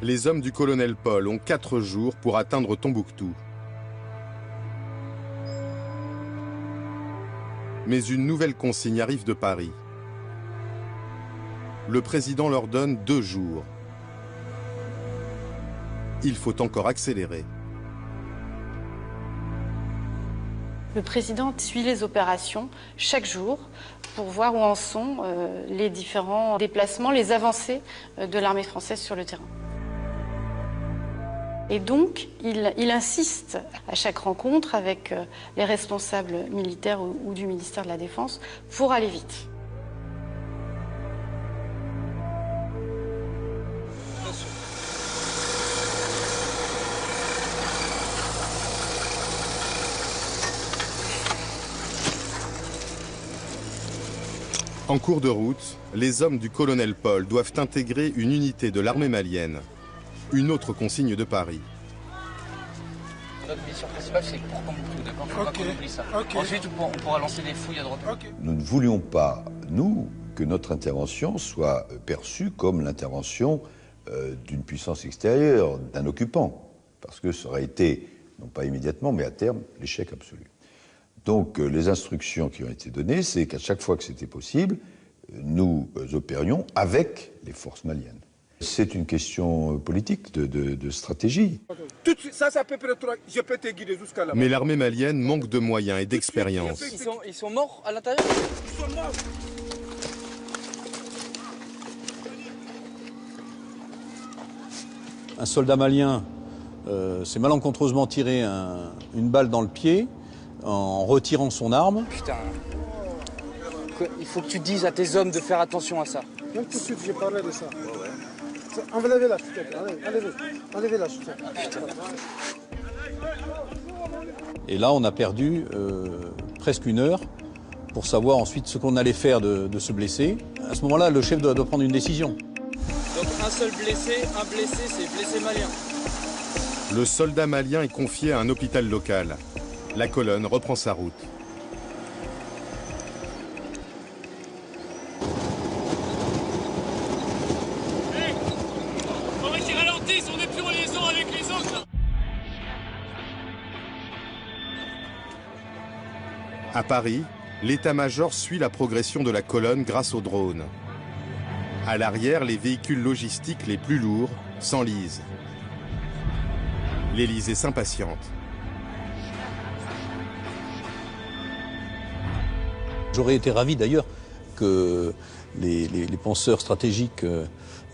Les hommes du colonel Paul ont 4 jours pour atteindre Tombouctou. Mais une nouvelle consigne arrive de Paris. Le président leur donne 2 jours. Il faut encore accélérer. Le président suit les opérations chaque jour pour voir où en sont les différents déplacements, les avancées de l'armée française sur le terrain. Et donc, il insiste à chaque rencontre avec les responsables militaires ou du ministère de la Défense pour aller vite. En cours de route, les hommes du colonel Paul doivent intégrer une unité de l'armée malienne. Une autre consigne de Paris. Notre mission principale, c'est pour Tombouctou, d'accord? Faut pas qu'on oublie ça. Ensuite, on pourra lancer des fouilles à droite. Nous ne voulions pas, nous, que notre intervention soit perçue comme l'intervention d'une puissance extérieure, d'un occupant, parce que ça aurait été, non pas immédiatement, mais à terme, l'échec absolu. Donc les instructions qui ont été données, c'est qu'à chaque fois que c'était possible, nous opérions avec les forces maliennes. C'est une question politique, de stratégie. Tout de suite, ça peut prendre, je peux te guider jusqu'à là. Mais l'armée malienne manque de moyens et d'expérience. Ils sont morts à l'intérieur? Ils sont morts. Un soldat malien s'est malencontreusement tiré une balle dans le pied en retirant son arme. Putain. Il faut que tu dises à tes hommes de faire attention à ça. Même tout de suite, j'ai parlé de ça. Enlevez-la, s'il te plaît. Enlevez-la, s'il te plaît. Et là, on a perdu presque 1 heure pour savoir ensuite ce qu'on allait faire de ce blessé. À ce moment-là, le chef doit prendre une décision. Donc un seul blessé, c'est blessé malien. Le soldat malien est confié à un hôpital local. La colonne reprend sa route. Faudrait qu'ils ralentissent, on n'est plus en liaison avec les autres là. À Paris, l'état-major suit la progression de la colonne grâce aux drones. À l'arrière, les véhicules logistiques les plus lourds s'enlisent. L'Élysée s'impatiente. J'aurais été ravi d'ailleurs que les penseurs stratégiques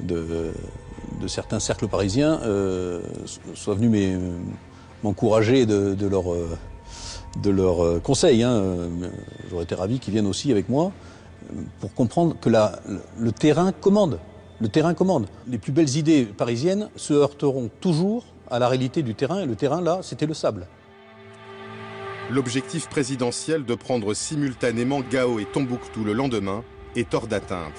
de certains cercles parisiens soient venus m'encourager de leurs conseils. J'aurais été ravi qu'ils viennent aussi avec moi pour comprendre que le terrain commande. Le terrain commande. Les plus belles idées parisiennes se heurteront toujours à la réalité du terrain, et le terrain, là, c'était le sable. L'objectif présidentiel de prendre simultanément Gao et Tombouctou le lendemain est hors d'atteinte.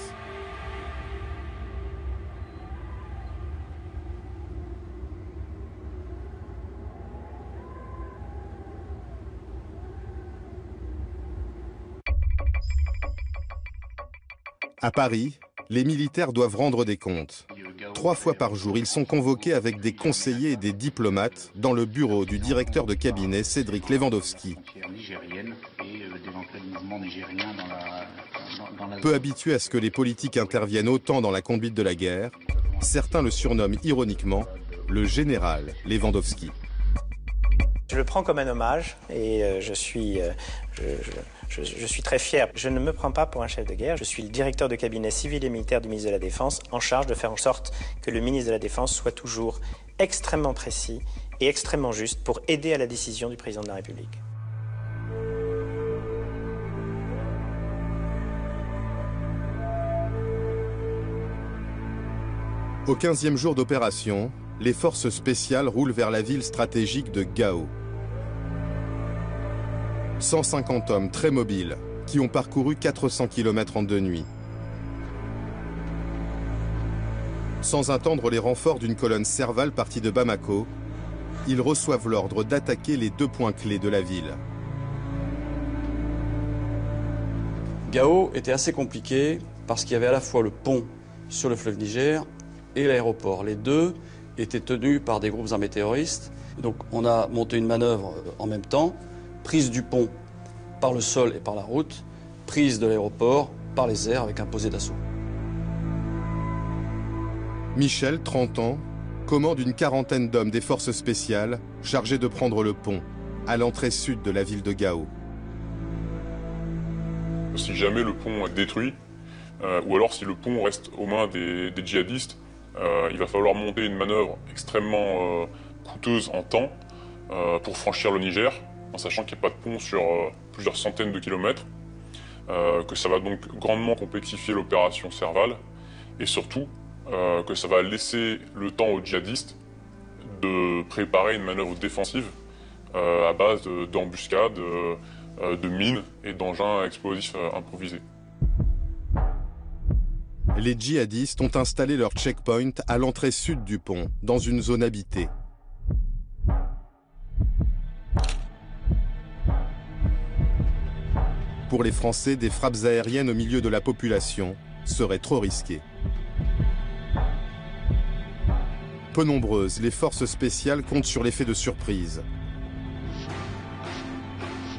À Paris, les militaires doivent rendre des comptes. 3 fois par jour, ils sont convoqués avec des conseillers et des diplomates dans le bureau du directeur de cabinet Cédric Lewandowski. Peu habitué à ce que les politiques interviennent autant dans la conduite de la guerre, certains le surnomment ironiquement le général Lewandowski. Je le prends comme un hommage et je suis très fier. Je ne me prends pas pour un chef de guerre. Je suis le directeur de cabinet civil et militaire du ministre de la Défense, en charge de faire en sorte que le ministre de la Défense soit toujours extrêmement précis et extrêmement juste pour aider à la décision du président de la République. Au 15e jour d'opération, les forces spéciales roulent vers la ville stratégique de Gao. 150 hommes très mobiles qui ont parcouru 400 km en 2 nuits. Sans attendre les renforts d'une colonne Serval partie de Bamako, ils reçoivent l'ordre d'attaquer les 2 points clés de la ville. Gao était assez compliqué parce qu'il y avait à la fois le pont sur le fleuve Niger et l'aéroport. Les deux étaient tenus par des groupes armés terroristes. Donc on a monté une manœuvre en même temps, prise du pont par le sol et par la route, prise de l'aéroport par les airs avec un posé d'assaut. Michel, 30 ans, commande une quarantaine d'hommes des forces spéciales chargés de prendre le pont à l'entrée sud de la ville de Gao. Si jamais le pont est détruit, ou alors si le pont reste aux mains des djihadistes, il va falloir monter une manœuvre extrêmement coûteuse en temps pour franchir le Niger, en sachant qu'il n'y a pas de pont sur plusieurs centaines de kilomètres, que ça va donc grandement complexifier l'opération Serval, et surtout que ça va laisser le temps aux djihadistes de préparer une manœuvre défensive à base d'embuscades, de mines et d'engins explosifs improvisés. Les djihadistes ont installé leur checkpoint à l'entrée sud du pont, dans une zone habitée. Pour les Français, des frappes aériennes au milieu de la population seraient trop risquées. Peu nombreuses, les forces spéciales comptent sur l'effet de surprise.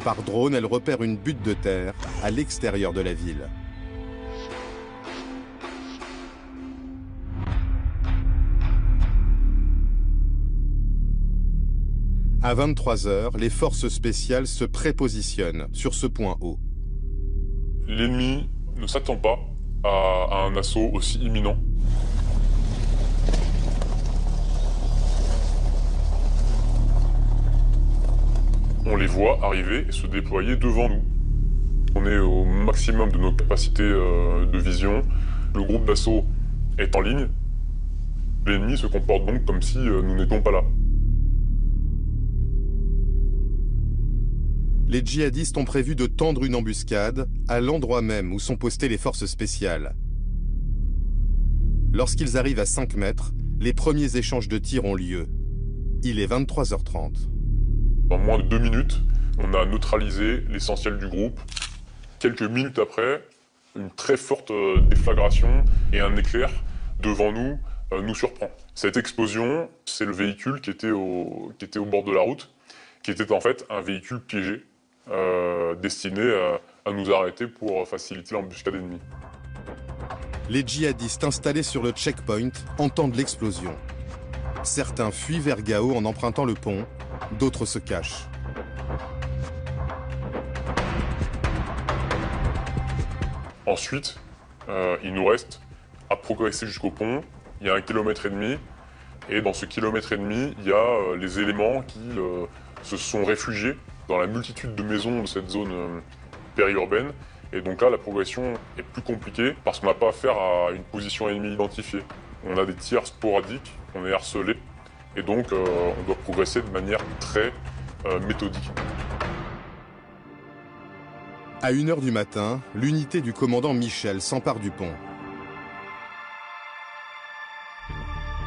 Par drone, elles repèrent une butte de terre à l'extérieur de la ville. À 23 h, les forces spéciales se prépositionnent sur ce point haut. L'ennemi ne s'attend pas à un assaut aussi imminent. On les voit arriver et se déployer devant nous. On est au maximum de nos capacités de vision. Le groupe d'assaut est en ligne. L'ennemi se comporte donc comme si nous n'étions pas là. Les djihadistes ont prévu de tendre une embuscade à l'endroit même où sont postées les forces spéciales. Lorsqu'ils arrivent à 5 mètres, les premiers échanges de tirs ont lieu. Il est 23 h 30. En moins de 2 minutes, On a neutralisé l'essentiel du groupe. Quelques minutes après, une très forte déflagration et un éclair devant nous nous surprend. Cette explosion, c'est le véhicule qui était au bord de la route, qui était en fait un véhicule piégé, destiné à nous arrêter pour faciliter l'embuscade ennemie. Les djihadistes installés sur le checkpoint entendent l'explosion. Certains fuient vers Gao en empruntant le pont, d'autres se cachent. Ensuite, il nous reste à progresser jusqu'au pont. Il y a 1,5 km, et dans ce 1,5 km, il y a les éléments qui se sont réfugiés dans la multitude de maisons de cette zone périurbaine. Et donc là, la progression est plus compliquée parce qu'on n'a pas affaire à une position ennemie identifiée. On a des tirs sporadiques, on est harcelé, et donc on doit progresser de manière très méthodique. À 1h du matin, l'unité du commandant Michel s'empare du pont.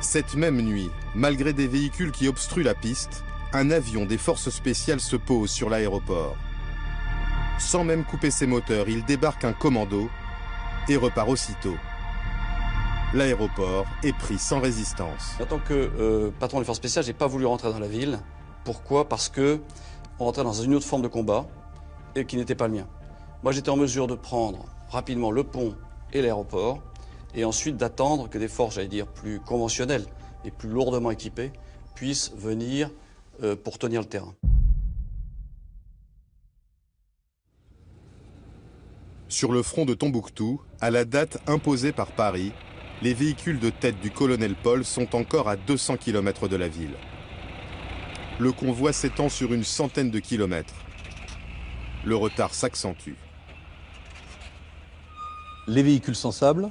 Cette même nuit, malgré des véhicules qui obstruent la piste, un avion des forces spéciales se pose sur l'aéroport. Sans même couper ses moteurs, il débarque un commando et repart aussitôt. L'aéroport est pris sans résistance. En tant que patron des forces spéciales, j'ai pas voulu rentrer dans la ville. Pourquoi? Parce que on rentrait dans une autre forme de combat et qui n'était pas le mien. Moi, j'étais en mesure de prendre rapidement le pont et l'aéroport et ensuite d'attendre que des forces, j'allais dire, plus conventionnelles et plus lourdement équipées puissent venir pour tenir le terrain. Sur le front de Tombouctou, à la date imposée par Paris, les véhicules de tête du colonel Paul sont encore à 200 km de la ville. Le convoi s'étend sur une centaine de kilomètres. Le retard s'accentue. Les véhicules sensables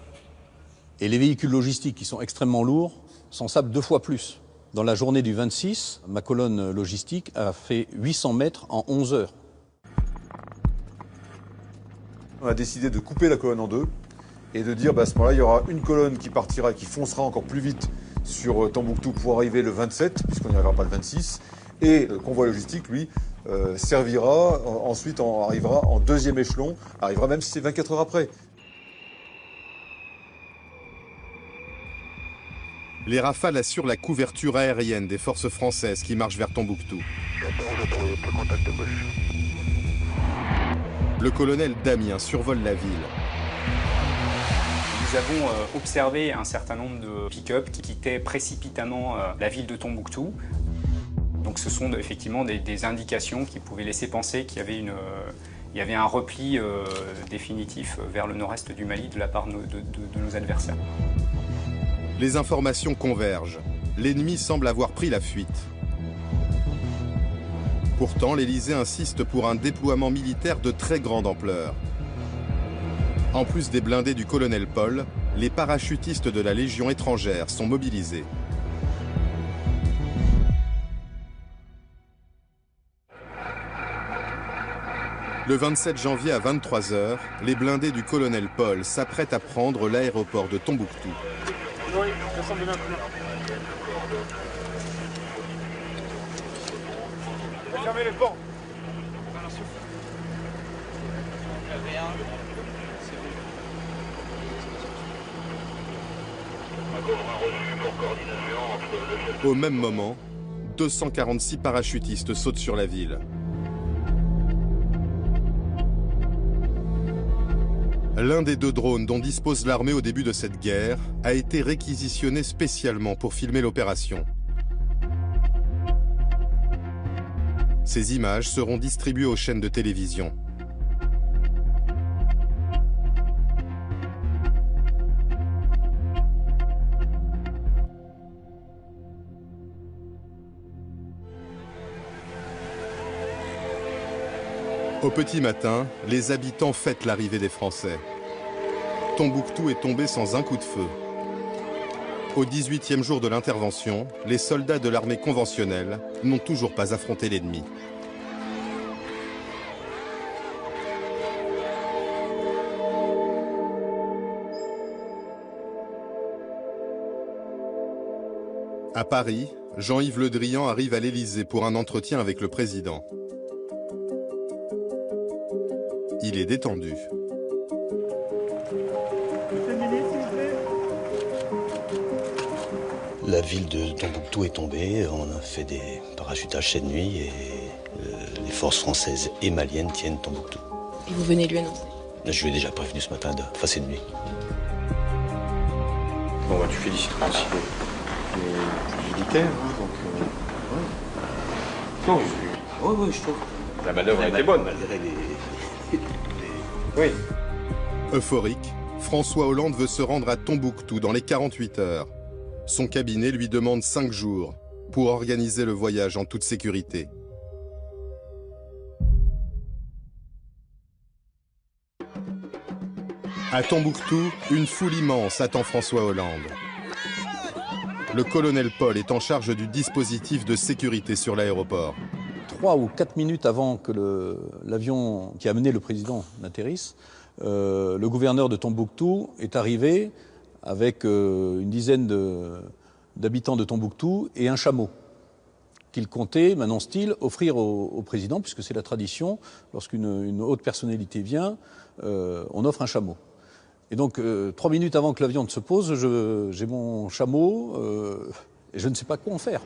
et les véhicules logistiques qui sont extrêmement lourds s'ensablent 2 fois plus. Dans la journée du 26, ma colonne logistique a fait 800 mètres en 11 heures. On a décidé de couper la colonne en deux et de dire à ce moment-là, il y aura une colonne qui partira, qui foncera encore plus vite sur Tombouctou pour arriver le 27, puisqu'on n'y arrivera pas le 26. Et le convoi logistique, lui, servira, ensuite arrivera en deuxième échelon, arrivera même si c'est 24 heures après. Les Rafales assurent la couverture aérienne des forces françaises qui marchent vers Tombouctou. Le colonel Damien survole la ville. Nous avons observé un certain nombre de pick-up qui quittaient précipitamment la ville de Tombouctou. Donc ce sont effectivement des indications qui pouvaient laisser penser qu'il y avait un repli définitif vers le nord-est du Mali de la part de nos adversaires. Les informations convergent. L'ennemi semble avoir pris la fuite. Pourtant, l'Élysée insiste pour un déploiement militaire de très grande ampleur. En plus des blindés du colonel Paul, les parachutistes de la Légion étrangère sont mobilisés. Le 27 janvier à 23 h, les blindés du colonel Paul s'apprêtent à prendre l'aéroport de Tombouctou. Fermez les portes. Au même moment, 246 parachutistes sautent sur la ville. L'un des 2 drones dont dispose l'armée au début de cette guerre a été réquisitionné spécialement pour filmer l'opération. Ces images seront distribuées aux chaînes de télévision. Au petit matin, les habitants fêtent l'arrivée des Français. Tombouctou est tombé sans un coup de feu. Au 18e jour de l'intervention, les soldats de l'armée conventionnelle n'ont toujours pas affronté l'ennemi. À Paris, Jean-Yves Le Drian arrive à l'Élysée pour un entretien avec le président. il est détendu. La ville de Tombouctou est tombée, on a fait des parachutages cette nuit et les forces françaises et maliennes tiennent Tombouctou. Et vous venez lui annoncer? Je lui ai déjà prévenu ce matin, cette nuit. Bon, bah, tu félicites aussi les militaires, hein, donc... Non, oui, je trouve. La manœuvre a été bonne. Malgré les... Oui. Euphorique, François Hollande veut se rendre à Tombouctou dans les 48 heures. Son cabinet lui demande 5 jours pour organiser le voyage en toute sécurité. À Tombouctou, une foule immense attend François Hollande. Le colonel Paul est en charge du dispositif de sécurité sur l'aéroport. 3 ou 4 minutes avant que l'avion qui a amené le président n'atterrisse, le gouverneur de Tombouctou est arrivé avec une dizaine d'habitants de Tombouctou et un chameau qu'il comptait, m'annonce-t-il, offrir au président, puisque c'est la tradition, lorsqu'une haute personnalité vient, on offre un chameau. Et donc, 3 minutes avant que l'avion ne se pose, j'ai mon chameau et je ne sais pas quoi en faire.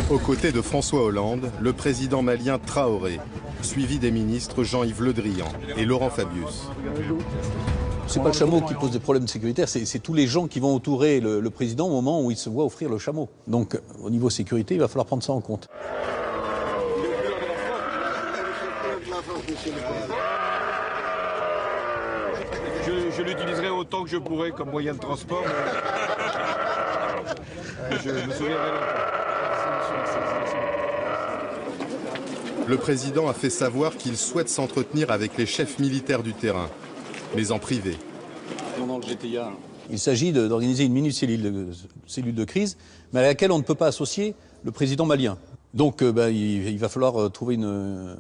Aux côtés de François Hollande, le président malien Traoré, suivi des ministres Jean-Yves Le Drian et Laurent Fabius. C'est pas le chameau qui pose des problèmes sécuritaires, c'est tous les gens qui vont entourer le président au moment où il se voit offrir le chameau. Donc, au niveau sécurité, il va falloir prendre ça en compte. Je l'utiliserai autant que je pourrai comme moyen de transport. Mais je me souviendrai longtemps. Le président a fait savoir qu'il souhaite s'entretenir avec les chefs militaires du terrain, mais en privé. Il s'agit d'organiser une mini-cellule de crise, mais à laquelle on ne peut pas associer le président malien. Donc il va falloir trouver une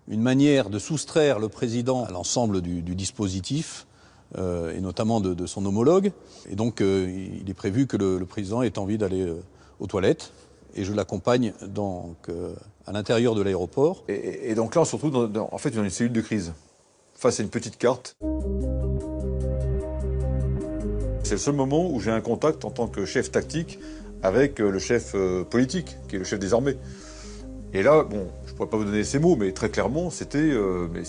manière de soustraire le président à l'ensemble du dispositif, et notamment de son homologue. Et donc il est prévu que le président ait envie d'aller aux toilettes, et je l'accompagne à l'intérieur de l'aéroport. Et donc là, on se retrouve en fait dans une cellule de crise, face à une petite carte. C'est le seul moment où j'ai un contact en tant que chef tactique avec le chef politique, qui est le chef des armées. Et là, bon, je ne pourrais pas vous donner ces mots, mais très clairement, c'était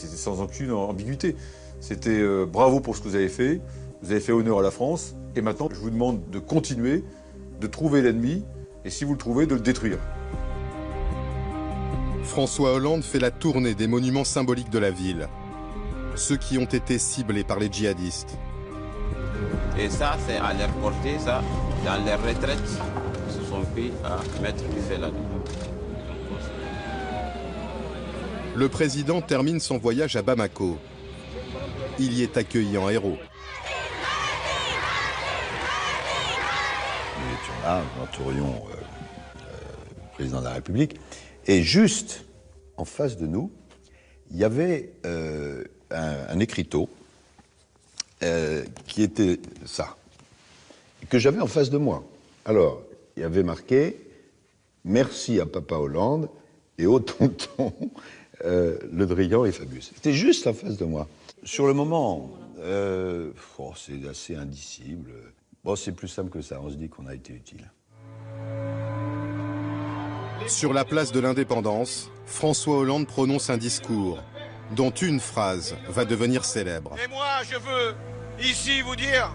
sans aucune ambiguïté. C'était bravo pour ce que vous avez fait honneur à la France, et maintenant, je vous demande de continuer, de trouver l'ennemi, et si vous le trouvez, de le détruire. François Hollande fait la tournée des monuments symboliques de la ville, ceux qui ont été ciblés par les djihadistes. Et ça, c'est à leur portée, ça, dans les retraites, ils se sont pris à mettre du feu là-dedans. Le président termine son voyage à Bamako. Il y est accueilli en héros. Nous étions là, nous entourions le président de la République. Et juste en face de nous, il y avait un écriteau qui était ça, que j'avais en face de moi. Alors, il y avait marqué « Merci à Papa Hollande et au tonton Le Drian et Fabius ». C'était juste en face de moi. Sur le moment, c'est assez indicible. Bon, c'est plus simple que ça, on se dit qu'on a été utile. Sur la place de l'Indépendance, François Hollande prononce un discours dont une phrase va devenir célèbre. Et moi, je veux ici vous dire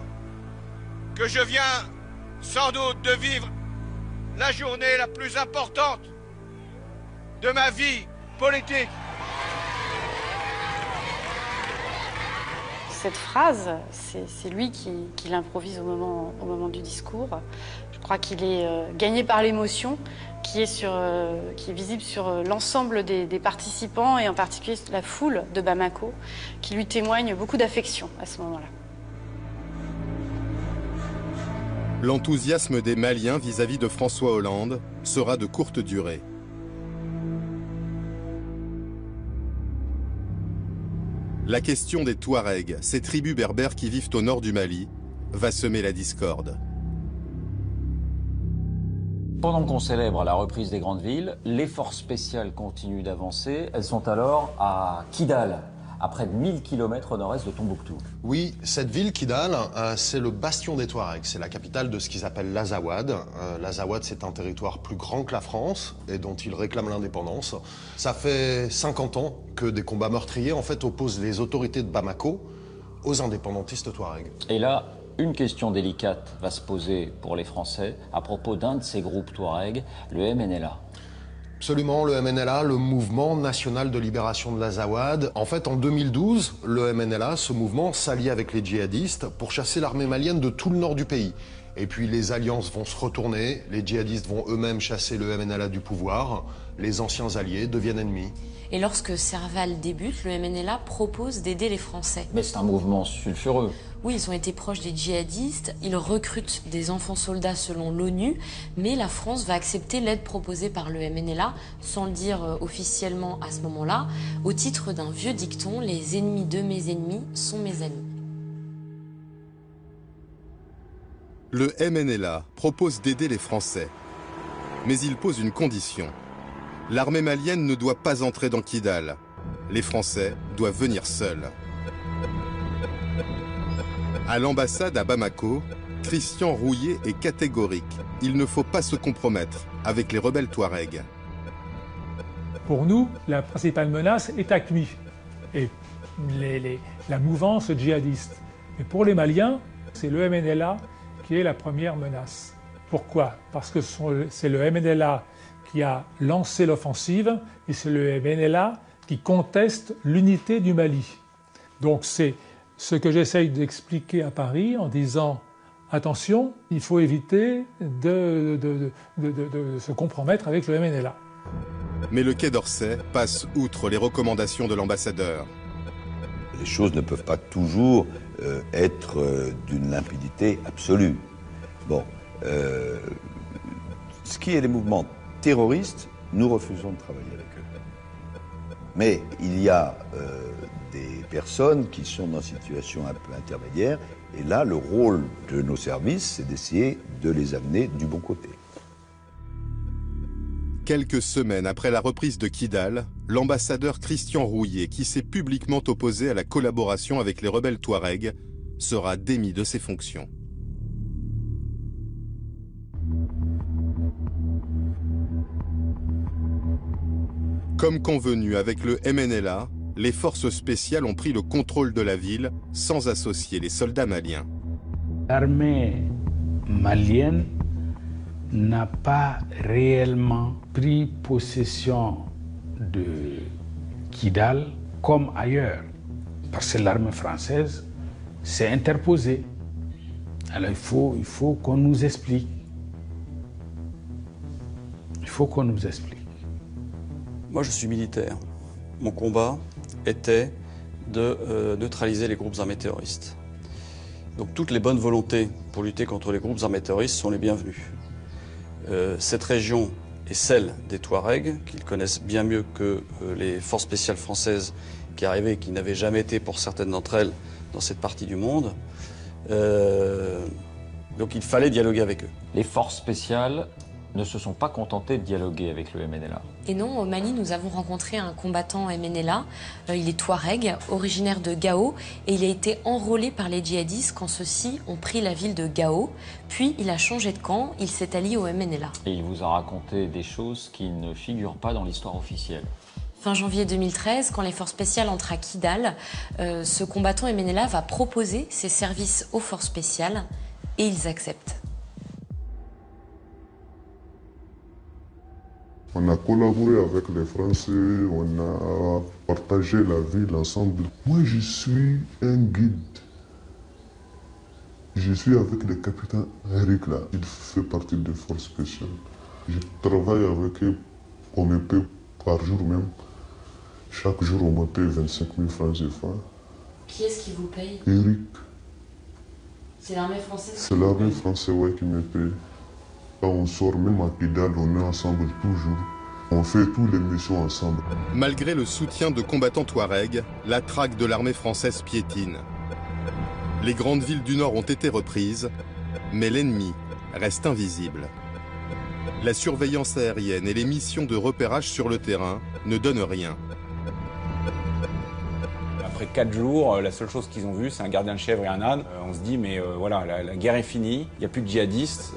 que je viens sans doute de vivre la journée la plus importante de ma vie politique. Cette phrase, c'est lui qui l'improvise au moment du discours. Je crois qu'il est gagné par l'émotion qui est visible sur l'ensemble des participants et en particulier la foule de Bamako qui lui témoigne beaucoup d'affection à ce moment-là. L'enthousiasme des Maliens vis-à-vis de François Hollande sera de courte durée. La question des Touaregs, ces tribus berbères qui vivent au nord du Mali, va semer la discorde. Pendant qu'on célèbre la reprise des grandes villes, les forces spéciales continuent d'avancer. Elles sont alors à Kidal, à près de 1000 km au nord-est de Tombouctou. Oui, cette ville, Kidal, c'est le bastion des Touaregs. C'est la capitale de ce qu'ils appellent l'Azawad. L'Azawad, c'est un territoire plus grand que la France et dont ils réclament l'indépendance. Ça fait 50 ans que des combats meurtriers, en fait, opposent les autorités de Bamako aux indépendantistes Touaregs. Et là, une question délicate va se poser pour les Français à propos d'un de ces groupes Touaregs, le MNLA. Absolument, le MNLA, le Mouvement National de Libération de l'Azawad. En fait, en 2012, le MNLA, ce mouvement, s'allie avec les djihadistes pour chasser l'armée malienne de tout le nord du pays. Et puis les alliances vont se retourner, les djihadistes vont eux-mêmes chasser le MNLA du pouvoir, les anciens alliés deviennent ennemis. Et lorsque Serval débute, le MNLA propose d'aider les Français. Mais c'est un mouvement sulfureux. Oui, ils ont été proches des djihadistes, ils recrutent des enfants soldats selon l'ONU, mais la France va accepter l'aide proposée par le MNLA, sans le dire officiellement à ce moment-là, au titre d'un vieux dicton, les ennemis de mes ennemis sont mes amis. Le MNLA propose d'aider les Français, mais il pose une condition. L'armée malienne ne doit pas entrer dans Kidal. Les Français doivent venir seuls. À l'ambassade à Bamako, Christian Rouillet est catégorique. Il ne faut pas se compromettre avec les rebelles Touaregs. Pour nous, la principale menace est AQMI et la mouvance djihadiste. Mais pour les Maliens, c'est le MNLA qui est la première menace. Pourquoi? Parce que c'est le MNLA qui a lancé l'offensive et c'est le MNLA qui conteste l'unité du Mali. Donc c'est ce que j'essaye d'expliquer à Paris en disant attention, il faut éviter de se compromettre avec le MNLA. Mais le Quai d'Orsay passe outre les recommandations de l'ambassadeur. Les choses ne peuvent pas toujours être d'une limpidité absolue. Bon, ce qui est des mouvements terroristes, nous refusons de travailler avec eux. Mais il y a des personnes qui sont dans une situation un peu intermédiaire, et là, le rôle de nos services, c'est d'essayer de les amener du bon côté. Quelques semaines après la reprise de Kidal, l'ambassadeur Christian Rouillet, qui s'est publiquement opposé à la collaboration avec les rebelles Touaregs, sera démis de ses fonctions. Comme convenu avec le MNLA, les forces spéciales ont pris le contrôle de la ville sans associer les soldats maliens. L'armée malienne n'a pas réellement pris possession de Kidal comme ailleurs, parce que l'armée française s'est interposée. Alors il faut qu'on nous explique. Il faut qu'on nous explique. Moi, je suis militaire. Mon combat était de neutraliser les groupes armés terroristes. Donc toutes les bonnes volontés pour lutter contre les groupes armés terroristes sont les bienvenues. Cette région est celle des Touaregs, qu'ils connaissent bien mieux que les forces spéciales françaises qui arrivaient et qui n'avaient jamais été, pour certaines d'entre elles, dans cette partie du monde. Donc il fallait dialoguer avec eux. Les forces spéciales ne se sont pas contentées de dialoguer avec le MNLA. Et non, au Mali, nous avons rencontré un combattant MNLA. Il est Touareg, originaire de Gao, et il a été enrôlé par les djihadistes quand ceux-ci ont pris la ville de Gao. Puis il a changé de camp, il s'est allié au MNLA. Et il vous a raconté des choses qui ne figurent pas dans l'histoire officielle. Fin janvier 2013, quand les forces spéciales entrent à Kidal, ce combattant MNLA va proposer ses services aux forces spéciales et ils acceptent. On a collaboré avec les Français, on a partagé la ville ensemble. Moi, je suis un guide. Je suis avec le capitaine Eric là. Il fait partie des forces spéciales. Je travaille avec eux comme un peu par jour même. Chaque jour, on me paye 25 000 francs CFA. Qui est-ce qui vous paye? Eric. C'est l'armée française? C'est l'armée française ouais, qui me paye. Quand on sort, même à Kidal, on est ensemble toujours. On fait toutes les missions ensemble. Malgré le soutien de combattants Touaregs, la traque de l'armée française piétine. Les grandes villes du Nord ont été reprises, mais l'ennemi reste invisible. La surveillance aérienne et les missions de repérage sur le terrain ne donnent rien. Après 4 jours, la seule chose qu'ils ont vue, c'est un gardien de chèvre et un âne. On se dit, mais voilà, la guerre est finie, il n'y a plus de djihadistes.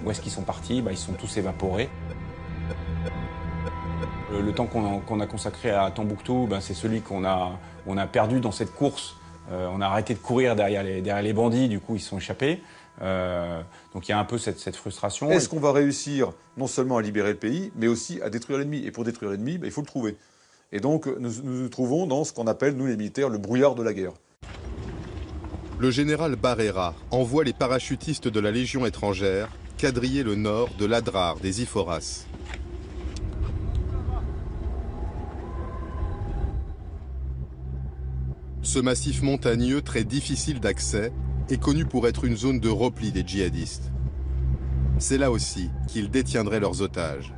Où est-ce qu'ils sont partis? Ils sont tous évaporés. Le temps qu'on a consacré à Tombouctou, c'est celui qu'on a perdu dans cette course. On a arrêté de courir derrière les bandits, du coup ils se sont échappés. Donc il y a un peu cette frustration. Est-ce qu'on va réussir non seulement à libérer le pays, mais aussi à détruire l'ennemi? Et pour détruire l'ennemi, il faut le trouver. Et donc nous nous trouvons dans ce qu'on appelle, nous les militaires, le brouillard de la guerre. Le général Barrera envoie les parachutistes de la Légion étrangère quadriller le nord de l'Adrar des Iforas. Ce massif montagneux très difficile d'accès est connu pour être une zone de repli des djihadistes. C'est là aussi qu'ils détiendraient leurs otages.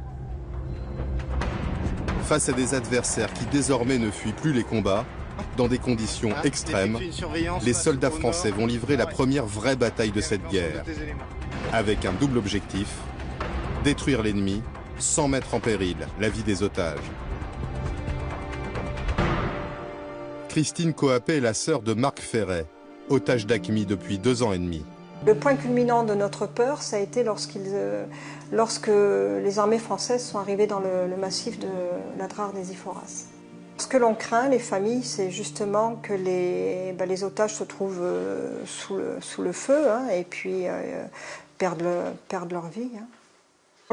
Face à des adversaires qui désormais ne fuient plus les combats, dans des conditions extrêmes, les soldats français vont livrer la première vraie bataille de cette guerre, avec un double objectif, détruire l'ennemi sans mettre en péril la vie des otages. Christine Coapet est la sœur de Marc Ferret, otage d'AQMI depuis 2 ans et demi. Le point culminant de notre peur, ça a été lorsque les armées françaises sont arrivées dans le massif de l'Adrar des Iforas. Ce que l'on craint, les familles, c'est justement que les otages se trouvent sous le feu et puis perdent leur vie.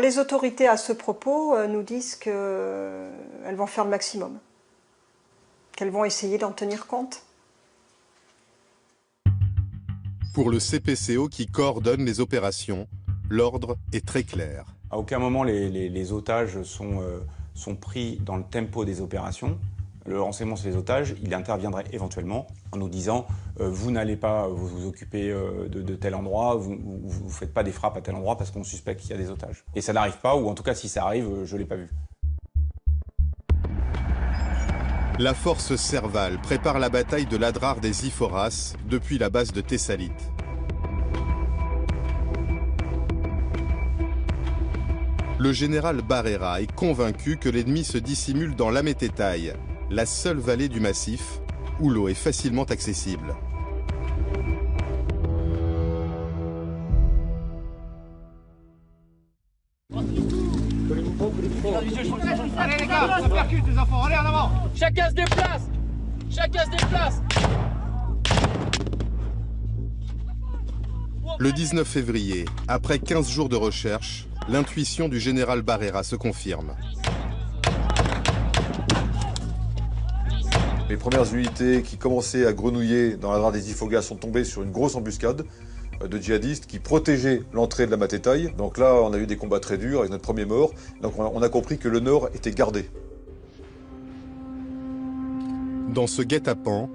Les autorités, à ce propos, nous disent qu'elles vont faire le maximum, qu'elles vont essayer d'en tenir compte. Pour le CPCO qui coordonne les opérations, l'ordre est très clair. À aucun moment les otages sont pris dans le tempo des opérations. Le renseignement sur les otages, il interviendrait éventuellement en nous disant vous n'allez pas vous occuper de tel endroit, vous ne faites pas des frappes à tel endroit parce qu'on suspecte qu'il y a des otages. Et ça n'arrive pas, ou en tout cas si ça arrive, je ne l'ai pas vu. La force Serval prépare la bataille de l'Adrar des Iforas depuis la base de Thessalite. Le général Barrera est convaincu que l'ennemi se dissimule dans l'Amététaï, la seule vallée du massif où l'eau est facilement accessible. Allez les gars, ça percute les enfants, allez en avant. Chacun se déplace. Chacun se déplace. Le 19 février, après 15 jours de recherche, l'intuition du général Barrera se confirme. Les premières unités qui commençaient à grenouiller dans l'Adrar des Ifogas sont tombées sur une grosse embuscade de djihadistes qui protégeaient l'entrée de la Matétaï. Donc là, on a eu des combats très durs avec notre premier mort. Donc on a compris que le nord était gardé. Dans ce guet-apens,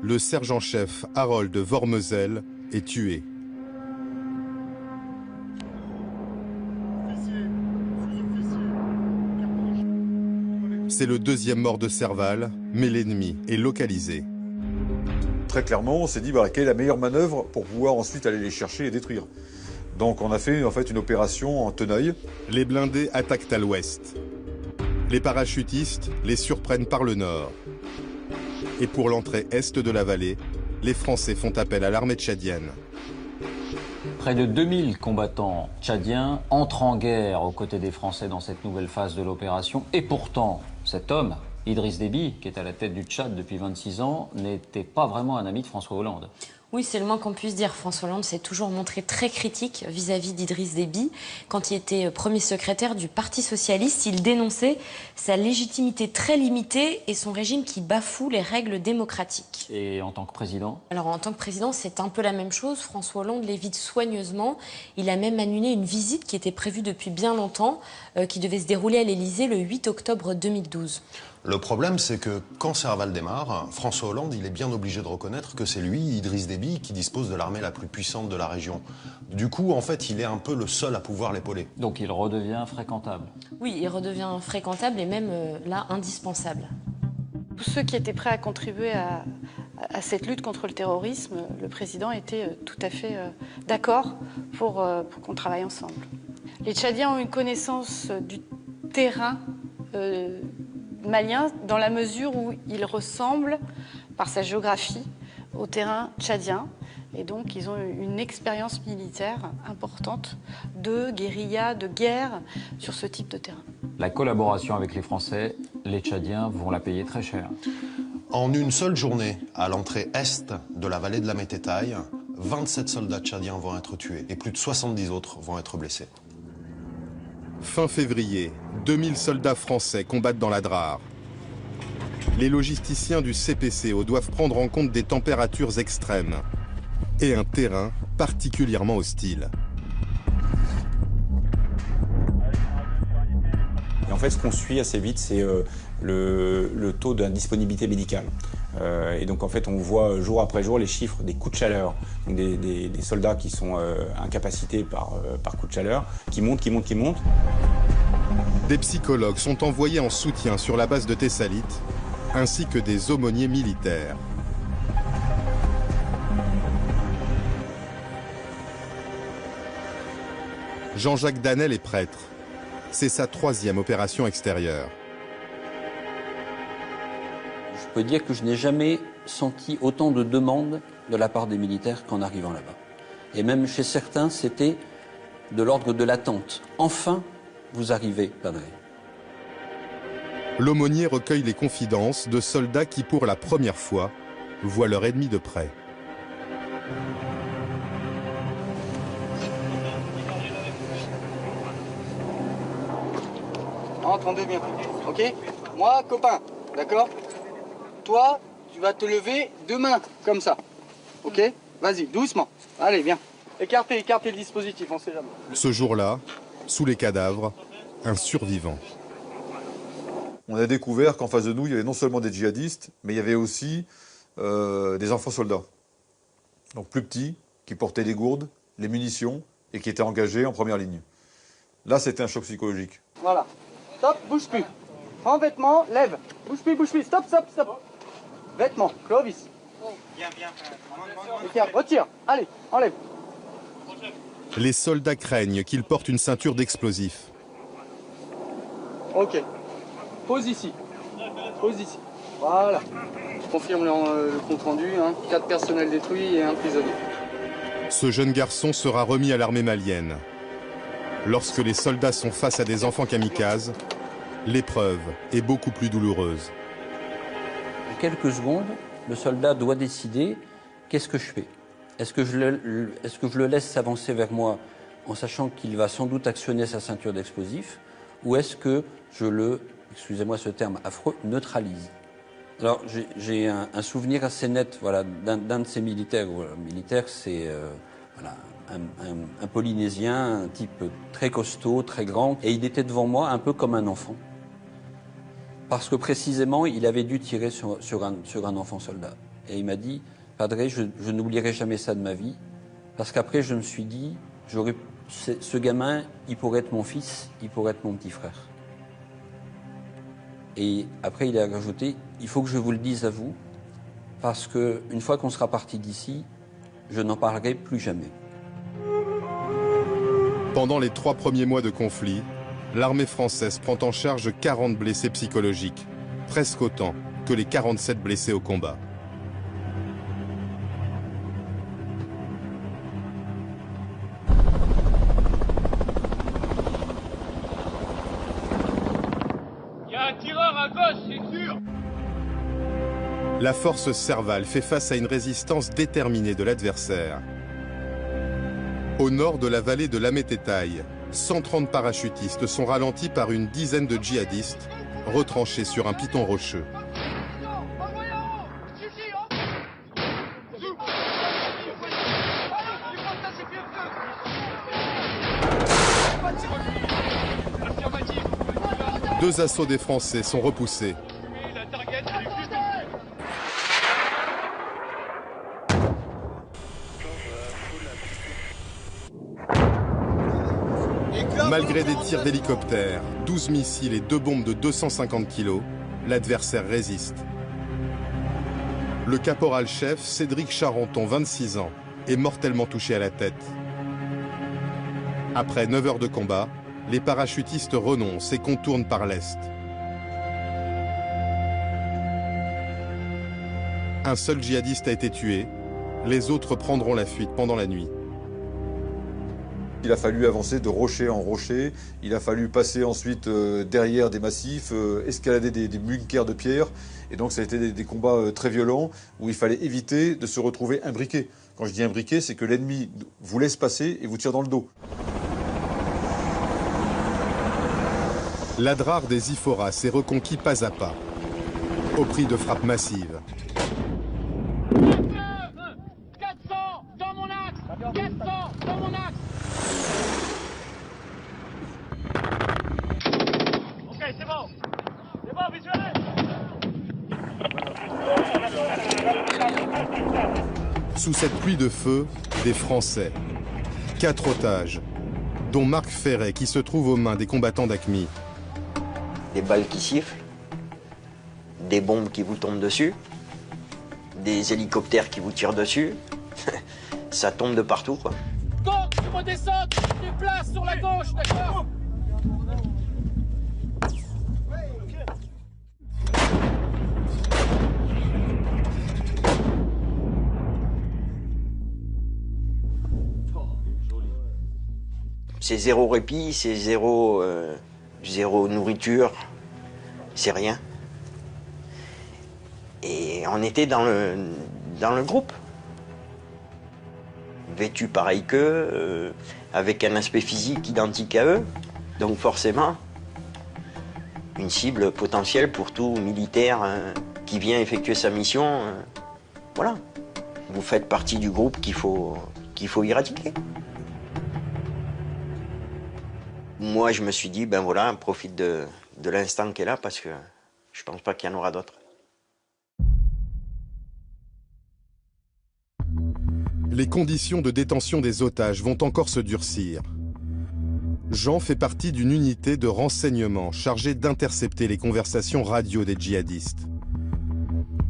le sergent-chef Harold Vormezel est tué. C'est le 2e mort de Serval, mais l'ennemi est localisé. Très clairement, on s'est dit quelle est la meilleure manœuvre pour pouvoir ensuite aller les chercher et détruire. Donc on a fait en fait une opération en tenaille. Les blindés attaquent à l'ouest. Les parachutistes les surprennent par le nord. Et pour l'entrée est de la vallée, les Français font appel à l'armée tchadienne. Près de 2000 combattants tchadiens entrent en guerre aux côtés des Français dans cette nouvelle phase de l'opération. Et pourtant, cet homme, Idriss Déby, qui est à la tête du Tchad depuis 26 ans, n'était pas vraiment un ami de François Hollande. Oui, c'est le moins qu'on puisse dire. François Hollande s'est toujours montré très critique vis-à-vis d'Idriss Déby. Quand il était premier secrétaire du Parti socialiste, il dénonçait sa légitimité très limitée et son régime qui bafoue les règles démocratiques. Et en tant que président ? Alors en tant que président, c'est un peu la même chose. François Hollande l'évite soigneusement. Il a même annulé une visite qui était prévue depuis bien longtemps, qui devait se dérouler à l'Élysée le 8 octobre 2012. Le problème, c'est que quand Serval démarre, François Hollande, il est bien obligé de reconnaître que c'est lui, Idriss Déby, qui dispose de l'armée la plus puissante de la région. Du coup, en fait, il est un peu le seul à pouvoir l'épauler. Donc il redevient fréquentable. Oui, il redevient fréquentable et même là, indispensable. Tous ceux qui étaient prêts à contribuer à cette lutte contre le terrorisme, le président était tout à fait d'accord pour qu'on travaille ensemble. Les Tchadiens ont une connaissance du terrain malien dans la mesure où il ressemble, par sa géographie, au terrain tchadien. Et donc, ils ont une expérience militaire importante de guérilla, de guerre sur ce type de terrain. La collaboration avec les Français, les Tchadiens vont la payer très cher. En une seule journée, à l'entrée est de la vallée de la Mététaille, 27 soldats tchadiens vont être tués et plus de 70 autres vont être blessés. Fin février, 2000 soldats français combattent dans la Drare. Les logisticiens du CPCO doivent prendre en compte des températures extrêmes et un terrain particulièrement hostile. Et en fait, ce qu'on suit assez vite, c'est le taux d'indisponibilité médicale. Et donc, en fait, on voit jour après jour les chiffres des coups de chaleur, donc des soldats qui sont incapacités par coup de chaleur, qui montent. Des psychologues sont envoyés en soutien sur la base de Thessalite, ainsi que des aumôniers militaires. Jean-Jacques Danel est prêtre. C'est sa 3e opération extérieure. Je peux dire que je n'ai jamais senti autant de demandes de la part des militaires qu'en arrivant là-bas. Et même chez certains, c'était de l'ordre de l'attente. Enfin, vous arrivez, Padre. L'aumônier recueille les confidences de soldats qui, pour la première fois, voient leur ennemi de près. Entendez bien, ok? Moi, copain, d'accord? Toi, tu vas te lever deux mains, comme ça, ok? Vas-y, doucement. Allez, viens. Écartez le dispositif, on sait jamais. Ce jour-là, sous les cadavres, un survivant. On a découvert qu'en face de nous, il y avait non seulement des djihadistes, mais il y avait aussi des enfants soldats. Donc plus petits, qui portaient les gourdes, les munitions, et qui étaient engagés en première ligne. Là, c'était un choc psychologique. Voilà. Stop, bouge plus. Prends vêtements, lève. Bouge plus. Stop. Vêtements, Clovis. Écarte, retire. Allez, enlève. Les soldats craignent qu'il porte une ceinture d'explosifs. Ok. Pose ici. Voilà. Je confirme le compte rendu. 4 personnels détruits et 1 prisonnier. Ce jeune garçon sera remis à l'armée malienne. Lorsque les soldats sont face à des enfants kamikazes, l'épreuve est beaucoup plus douloureuse. En quelques secondes, le soldat doit décider qu'est-ce que je fais. Est-ce que je le laisse s'avancer vers moi en sachant qu'il va sans doute actionner sa ceinture d'explosifs, ou est-ce que je le, excusez-moi ce terme affreux, neutralise? Alors j'ai un souvenir assez net, voilà, d'un de ces militaires. Voilà, militaire, c'est voilà, un Polynésien, un type très costaud, très grand, et il était devant moi un peu comme un enfant. Parce que précisément, il avait dû tirer sur un enfant soldat. Et il m'a dit, Padre, je n'oublierai jamais ça de ma vie, parce qu'après je me suis dit, ce gamin, il pourrait être mon fils, il pourrait être mon petit frère. Et après il a rajouté, il faut que je vous le dise à vous, parce qu'une fois qu'on sera parti d'ici, je n'en parlerai plus jamais. Pendant les 3 premiers mois de conflit, l'armée française prend en charge 40 blessés psychologiques, presque autant que les 47 blessés au combat. Il y a un tireur à gauche, c'est sûr. La force Serval fait face à une résistance déterminée de l'adversaire. Au nord de la vallée de la Mététaille, 130 parachutistes sont ralentis par une dizaine de djihadistes retranchés sur un piton rocheux. Deux assauts des Français sont repoussés. Malgré des tirs d'hélicoptères, 12 missiles et 2 bombes de 250 kg, l'adversaire résiste. Le caporal-chef, Cédric Charenton, 26 ans, est mortellement touché à la tête. Après 9 heures de combat, les parachutistes renoncent et contournent par l'est. Un seul djihadiste a été tué, les autres prendront la fuite pendant la nuit. Il a fallu avancer de rocher en rocher, il a fallu passer ensuite derrière des massifs, escalader des bunkers de pierre. Et donc ça a été des combats très violents où il fallait éviter de se retrouver imbriqué. Quand je dis imbriqué, c'est que l'ennemi vous laisse passer et vous tire dans le dos. L'Adrar des Iphoras est reconquis pas à pas, au prix de frappes massives. 400 dans mon axe, 400 dans mon axe. Ok, c'est bon, visuel. Sous cette pluie de feu, des Français. 4 otages, dont Marc Ferret qui se trouve aux mains des combattants d'AQMI. Des balles qui sifflent, des bombes qui vous tombent dessus, des hélicoptères qui vous tirent dessus. Ça tombe de partout, quoi. Gauche, je redescends, des places sur la gauche, d'accord? C'est zéro répit, c'est zéro nourriture, c'est rien. Et on était dans le groupe. Vêtus pareil qu'eux, avec un aspect physique identique à eux. Donc forcément, une cible potentielle pour tout militaire qui vient effectuer sa mission. Voilà. Vous faites partie du groupe qu'il faut éradiquer. Moi, je me suis dit, ben voilà, profite de l'instant qui est là parce que je pense pas qu'il y en aura d'autres. Les conditions de détention des otages vont encore se durcir. Jean fait partie d'une unité de renseignement chargée d'intercepter les conversations radio des djihadistes.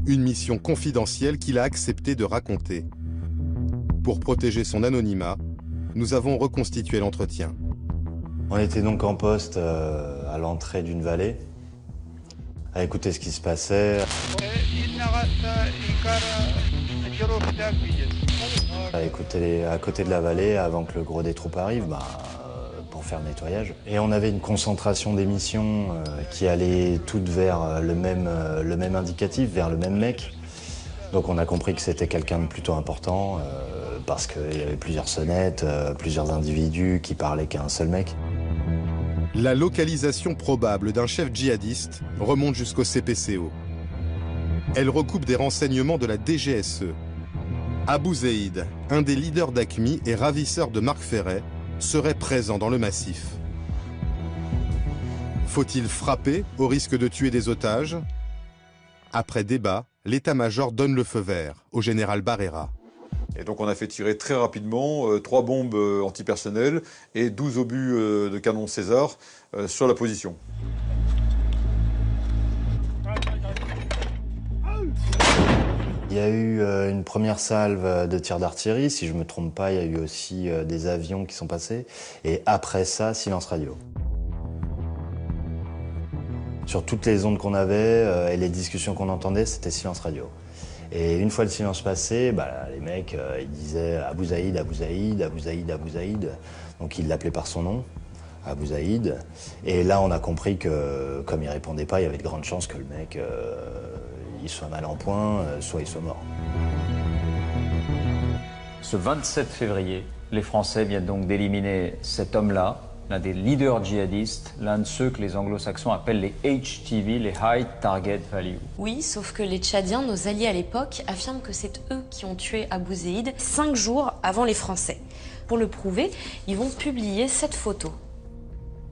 Une mission confidentielle qu'il a accepté de raconter. Pour protéger son anonymat, nous avons reconstitué l'entretien. On était donc en poste à l'entrée d'une vallée, à écouter ce qui se passait. À écouter à côté de la vallée avant que le gros des troupes arrive pour faire le nettoyage. Et on avait une concentration d'émissions qui allait toutes vers le même indicatif, vers le même mec. Donc on a compris que c'était quelqu'un de plutôt important parce qu'il y avait plusieurs sonnettes, plusieurs individus qui parlaient qu'à un seul mec. La localisation probable d'un chef djihadiste remonte jusqu'au CPCO. Elle recoupe des renseignements de la DGSE. Abou Zeid, un des leaders d'AQMI et ravisseur de Marc Ferret, serait présent dans le massif. Faut-il frapper au risque de tuer des otages? Après débat, l'état-major donne le feu vert au général Barrera. Et donc on a fait tirer très rapidement 3 bombes antipersonnelles et 12 obus de canon César sur la position. Il y a eu une première salve de tirs d'artillerie, si je ne me trompe pas, il y a eu aussi des avions qui sont passés. Et après ça, silence radio. Sur toutes les ondes qu'on avait et les discussions qu'on entendait, c'était silence radio. Et une fois le silence passé, les mecs, ils disaient Abou Zeid, Abou Zeid, Abou Zeid, Abou Zeid. Donc ils l'appelaient par son nom, Abou Zeid. Et là, on a compris que, comme il répondait pas, il y avait de grandes chances que le mec, il soit mal en point, soit il soit mort. Ce 27 février, les Français viennent donc d'éliminer cet homme-là, l'un des leaders djihadistes, l'un de ceux que les anglo-saxons appellent les HTV, les High Target Value. Oui, sauf que les Tchadiens, nos alliés à l'époque, affirment que c'est eux qui ont tué Abou Zeid 5 jours avant les Français. Pour le prouver, ils vont publier cette photo.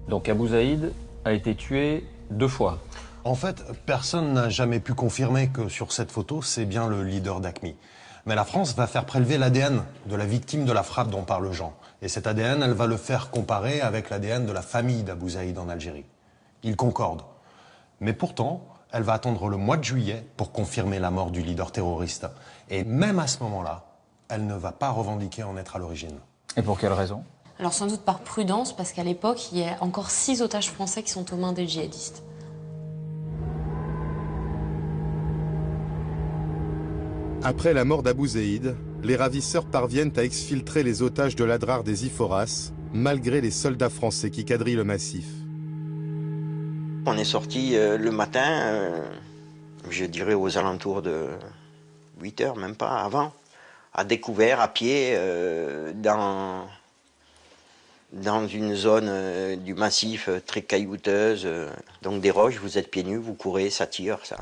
Donc Abou Zeid a été tué 2 fois. En fait, personne n'a jamais pu confirmer que sur cette photo, c'est bien le leader d'AQMI. Mais la France va faire prélever l'ADN de la victime de la frappe dont parle Jean. Et cet ADN, elle va le faire comparer avec l'ADN de la famille d'Abou Zeid en Algérie. Ils concordent. Mais pourtant, elle va attendre le mois de juillet pour confirmer la mort du leader terroriste. Et même à ce moment-là, elle ne va pas revendiquer en être à l'origine. Et pour quelle raison ? Alors sans doute par prudence, parce qu'à l'époque, il y a encore 6 otages français qui sont aux mains des djihadistes. Après la mort d'Abou Zeïd, les ravisseurs parviennent à exfiltrer les otages de l'Adrar des Iphoras, malgré les soldats français qui quadrillent le massif. On est sorti le matin, je dirais aux alentours de 8 heures, même pas avant, à découvert, à pied, dans une zone du massif très caillouteuse. Donc des roches, vous êtes pieds nus, vous courez, ça tire, ça.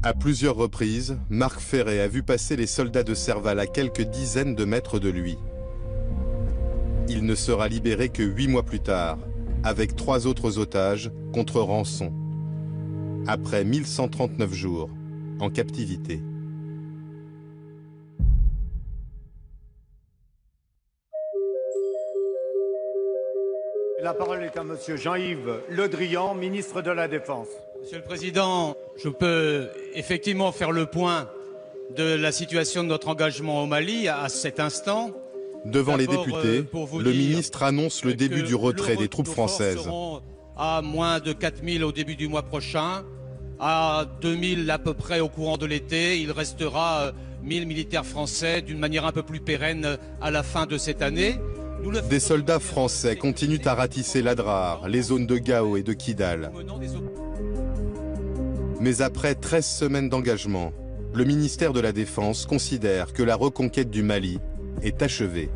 À plusieurs reprises, Marc Ferré a vu passer les soldats de Serval à quelques dizaines de mètres de lui. Il ne sera libéré que 8 mois plus tard, avec 3 autres otages contre rançon, après 1139 jours en captivité. La parole est à monsieur Jean-Yves Le Drian, ministre de la Défense. Monsieur le Président, je peux effectivement faire le point de la situation de notre engagement au Mali à cet instant. Devant les députés, le ministre annonce le début du retrait des troupes françaises. Seront à moins de 4000 au début du mois prochain, à 2000 à peu près au courant de l'été. Il restera 1000 militaires français d'une manière un peu plus pérenne à la fin de cette année. Des soldats français continuent à ratisser l'Adrar, les zones de Gao et de Kidal. Mais après 13 semaines d'engagement, le ministère de la Défense considère que la reconquête du Mali est achevée.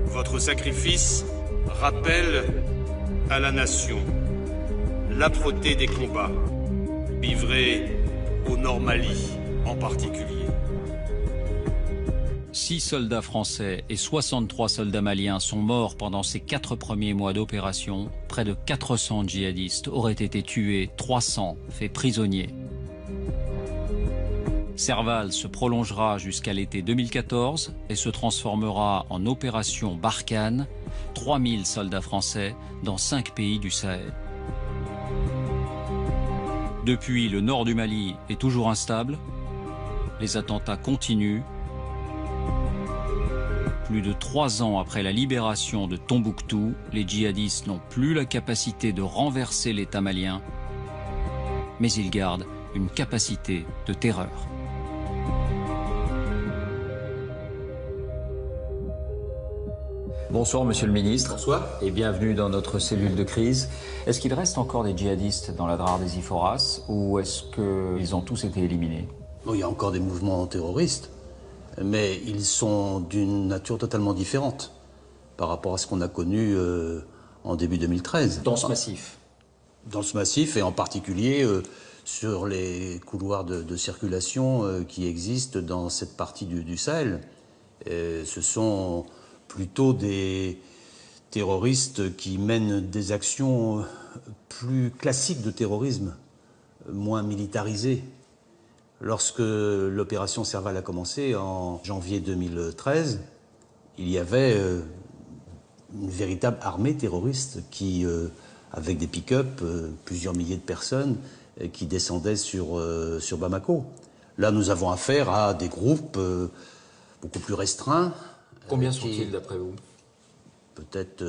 Votre sacrifice rappelle à la nation l'âpreté des combats livrés au Nord Mali en particulier. 6 soldats français et 63 soldats maliens sont morts pendant ces 4 premiers mois d'opération. Près de 400 djihadistes auraient été tués, 300 faits prisonniers. Serval se prolongera jusqu'à l'été 2014 et se transformera en opération Barkhane, 3000 soldats français dans 5 pays du Sahel. Depuis, le nord du Mali est toujours instable. Les attentats continuent. Plus de 3 ans après la libération de Tombouctou, les djihadistes n'ont plus la capacité de renverser l'État malien, mais ils gardent une capacité de terreur. Bonsoir Monsieur le Ministre. Bonsoir. Et bienvenue dans notre cellule de crise. Est-ce qu'il reste encore des djihadistes dans l'Adrar des Iphoras ou est-ce qu'ils ont tous été éliminés? Il y a encore des mouvements terroristes, mais ils sont d'une nature totalement différente par rapport à ce qu'on a connu en début 2013. Dans ce massif? Dans ce massif, et en particulier sur les couloirs de circulation qui existent dans cette partie du Sahel. Ce sont plutôt des terroristes qui mènent des actions plus classiques de terrorisme, moins militarisées. Lorsque l'opération Serval a commencé en janvier 2013, il y avait une véritable armée terroriste qui, avec des pick-up, plusieurs milliers de personnes qui descendaient sur Bamako. Là, nous avons affaire à des groupes beaucoup plus restreints. Combien sont-ils d'après vous? Peut-être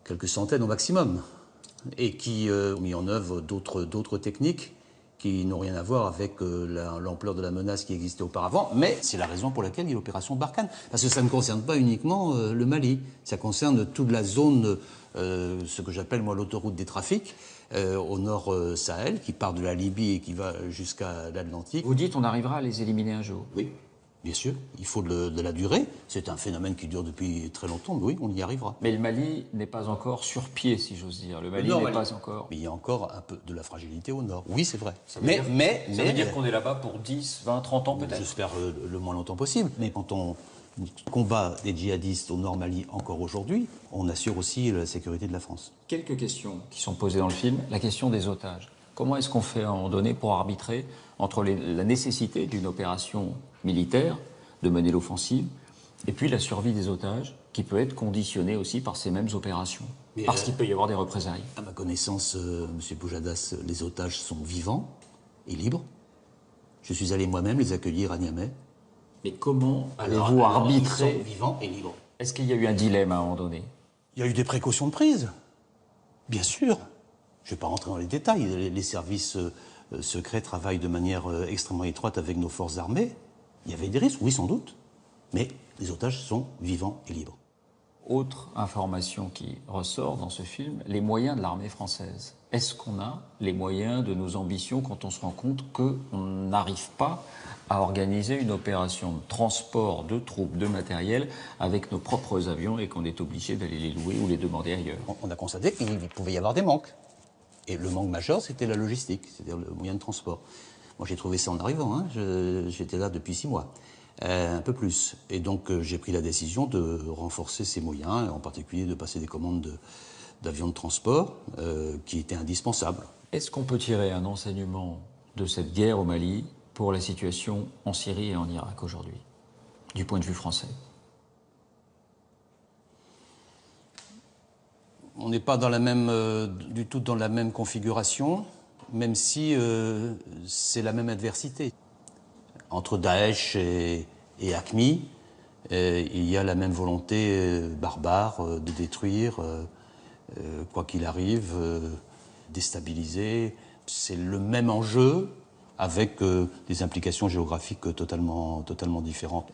quelques centaines au maximum. Et qui ont mis en œuvre d'autres techniques qui n'ont rien à voir avec l'ampleur de la menace qui existait auparavant. Mais c'est la raison pour laquelle il y a l'opération Barkhane. Parce que ça ne concerne pas uniquement le Mali. Ça concerne toute la zone, ce que j'appelle moi l'autoroute des trafics, au nord Sahel, qui part de la Libye et qui va jusqu'à l'Atlantique. Vous dites on arrivera à les éliminer un jour? Oui. Bien sûr, il faut de la durée. C'est un phénomène qui dure depuis très longtemps, mais oui, on y arrivera. Mais le Mali n'est pas encore sur pied, si j'ose dire. Le Mali n'est pas encore... Mais il y a encore un peu de la fragilité au nord. Oui, c'est vrai. Ça veut dire qu'on est là-bas pour 10, 20, 30 ans peut-être? J'espère le moins longtemps possible. Mais quand on combat des djihadistes au nord Mali encore aujourd'hui, on assure aussi la sécurité de la France. Quelques questions qui sont posées dans le film. La question des otages. Comment est-ce qu'on fait à un moment donné pour arbitrer entre la nécessité d'une opération militaire, de mener l'offensive, et puis la survie des otages, qui peut être conditionnée aussi par ces mêmes opérations, parce qu'il peut y avoir des représailles? À ma connaissance, M. Boujadas, les otages sont vivants. et libres. Je suis allé moi-même les accueillir à Niamey. Mais comment allez-vous arbitrer? Ils sont vivants et libres. Est-ce qu'il y a eu un dilemme à un moment donné? Il y a eu des précautions de prise, bien sûr. Je ne vais pas rentrer dans les détails. Les services secrets travaillent de manière extrêmement étroite avec nos forces armées. Il y avait des risques, oui, sans doute. Mais les otages sont vivants et libres. Autre information qui ressort dans ce film, les moyens de l'armée française. Est-ce qu'on a les moyens de nos ambitions quand on se rend compte qu'on n'arrive pas à organiser une opération de transport de troupes, de matériel avec nos propres avions et qu'on est obligé d'aller les louer ou les demander ailleurs? On a constaté qu'il pouvait y avoir des manques. Et le manque majeur, c'était la logistique, c'est-à-dire le moyen de transport. Moi, j'ai trouvé ça en arrivant, hein. J'étais là depuis 6 mois. Un peu plus. Et donc j'ai pris la décision de renforcer ces moyens, en particulier de passer des commandes d'avions de transport qui étaient indispensables. Est-ce qu'on peut tirer un enseignement de cette guerre au Mali pour la situation en Syrie et en Irak aujourd'hui, du point de vue français? On n'est pas du tout dans la même configuration, même si c'est la même adversité. Entre Daesh et AQMI, il y a la même volonté barbare de détruire, quoi qu'il arrive, déstabiliser. C'est le même enjeu avec des implications géographiques totalement différentes.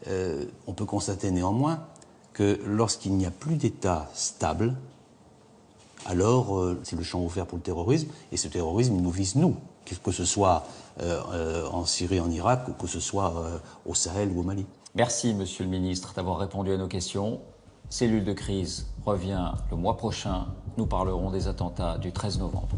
On peut constater néanmoins que lorsqu'il n'y a plus d'État stable, alors c'est le champ ouvert pour le terrorisme, et ce terrorisme nous vise nous, que ce soit en Syrie, en Irak, ou que ce soit au Sahel ou au Mali. Merci, Monsieur le Ministre, d'avoir répondu à nos questions. Cellule de crise revient le mois prochain. Nous parlerons des attentats du 13 novembre.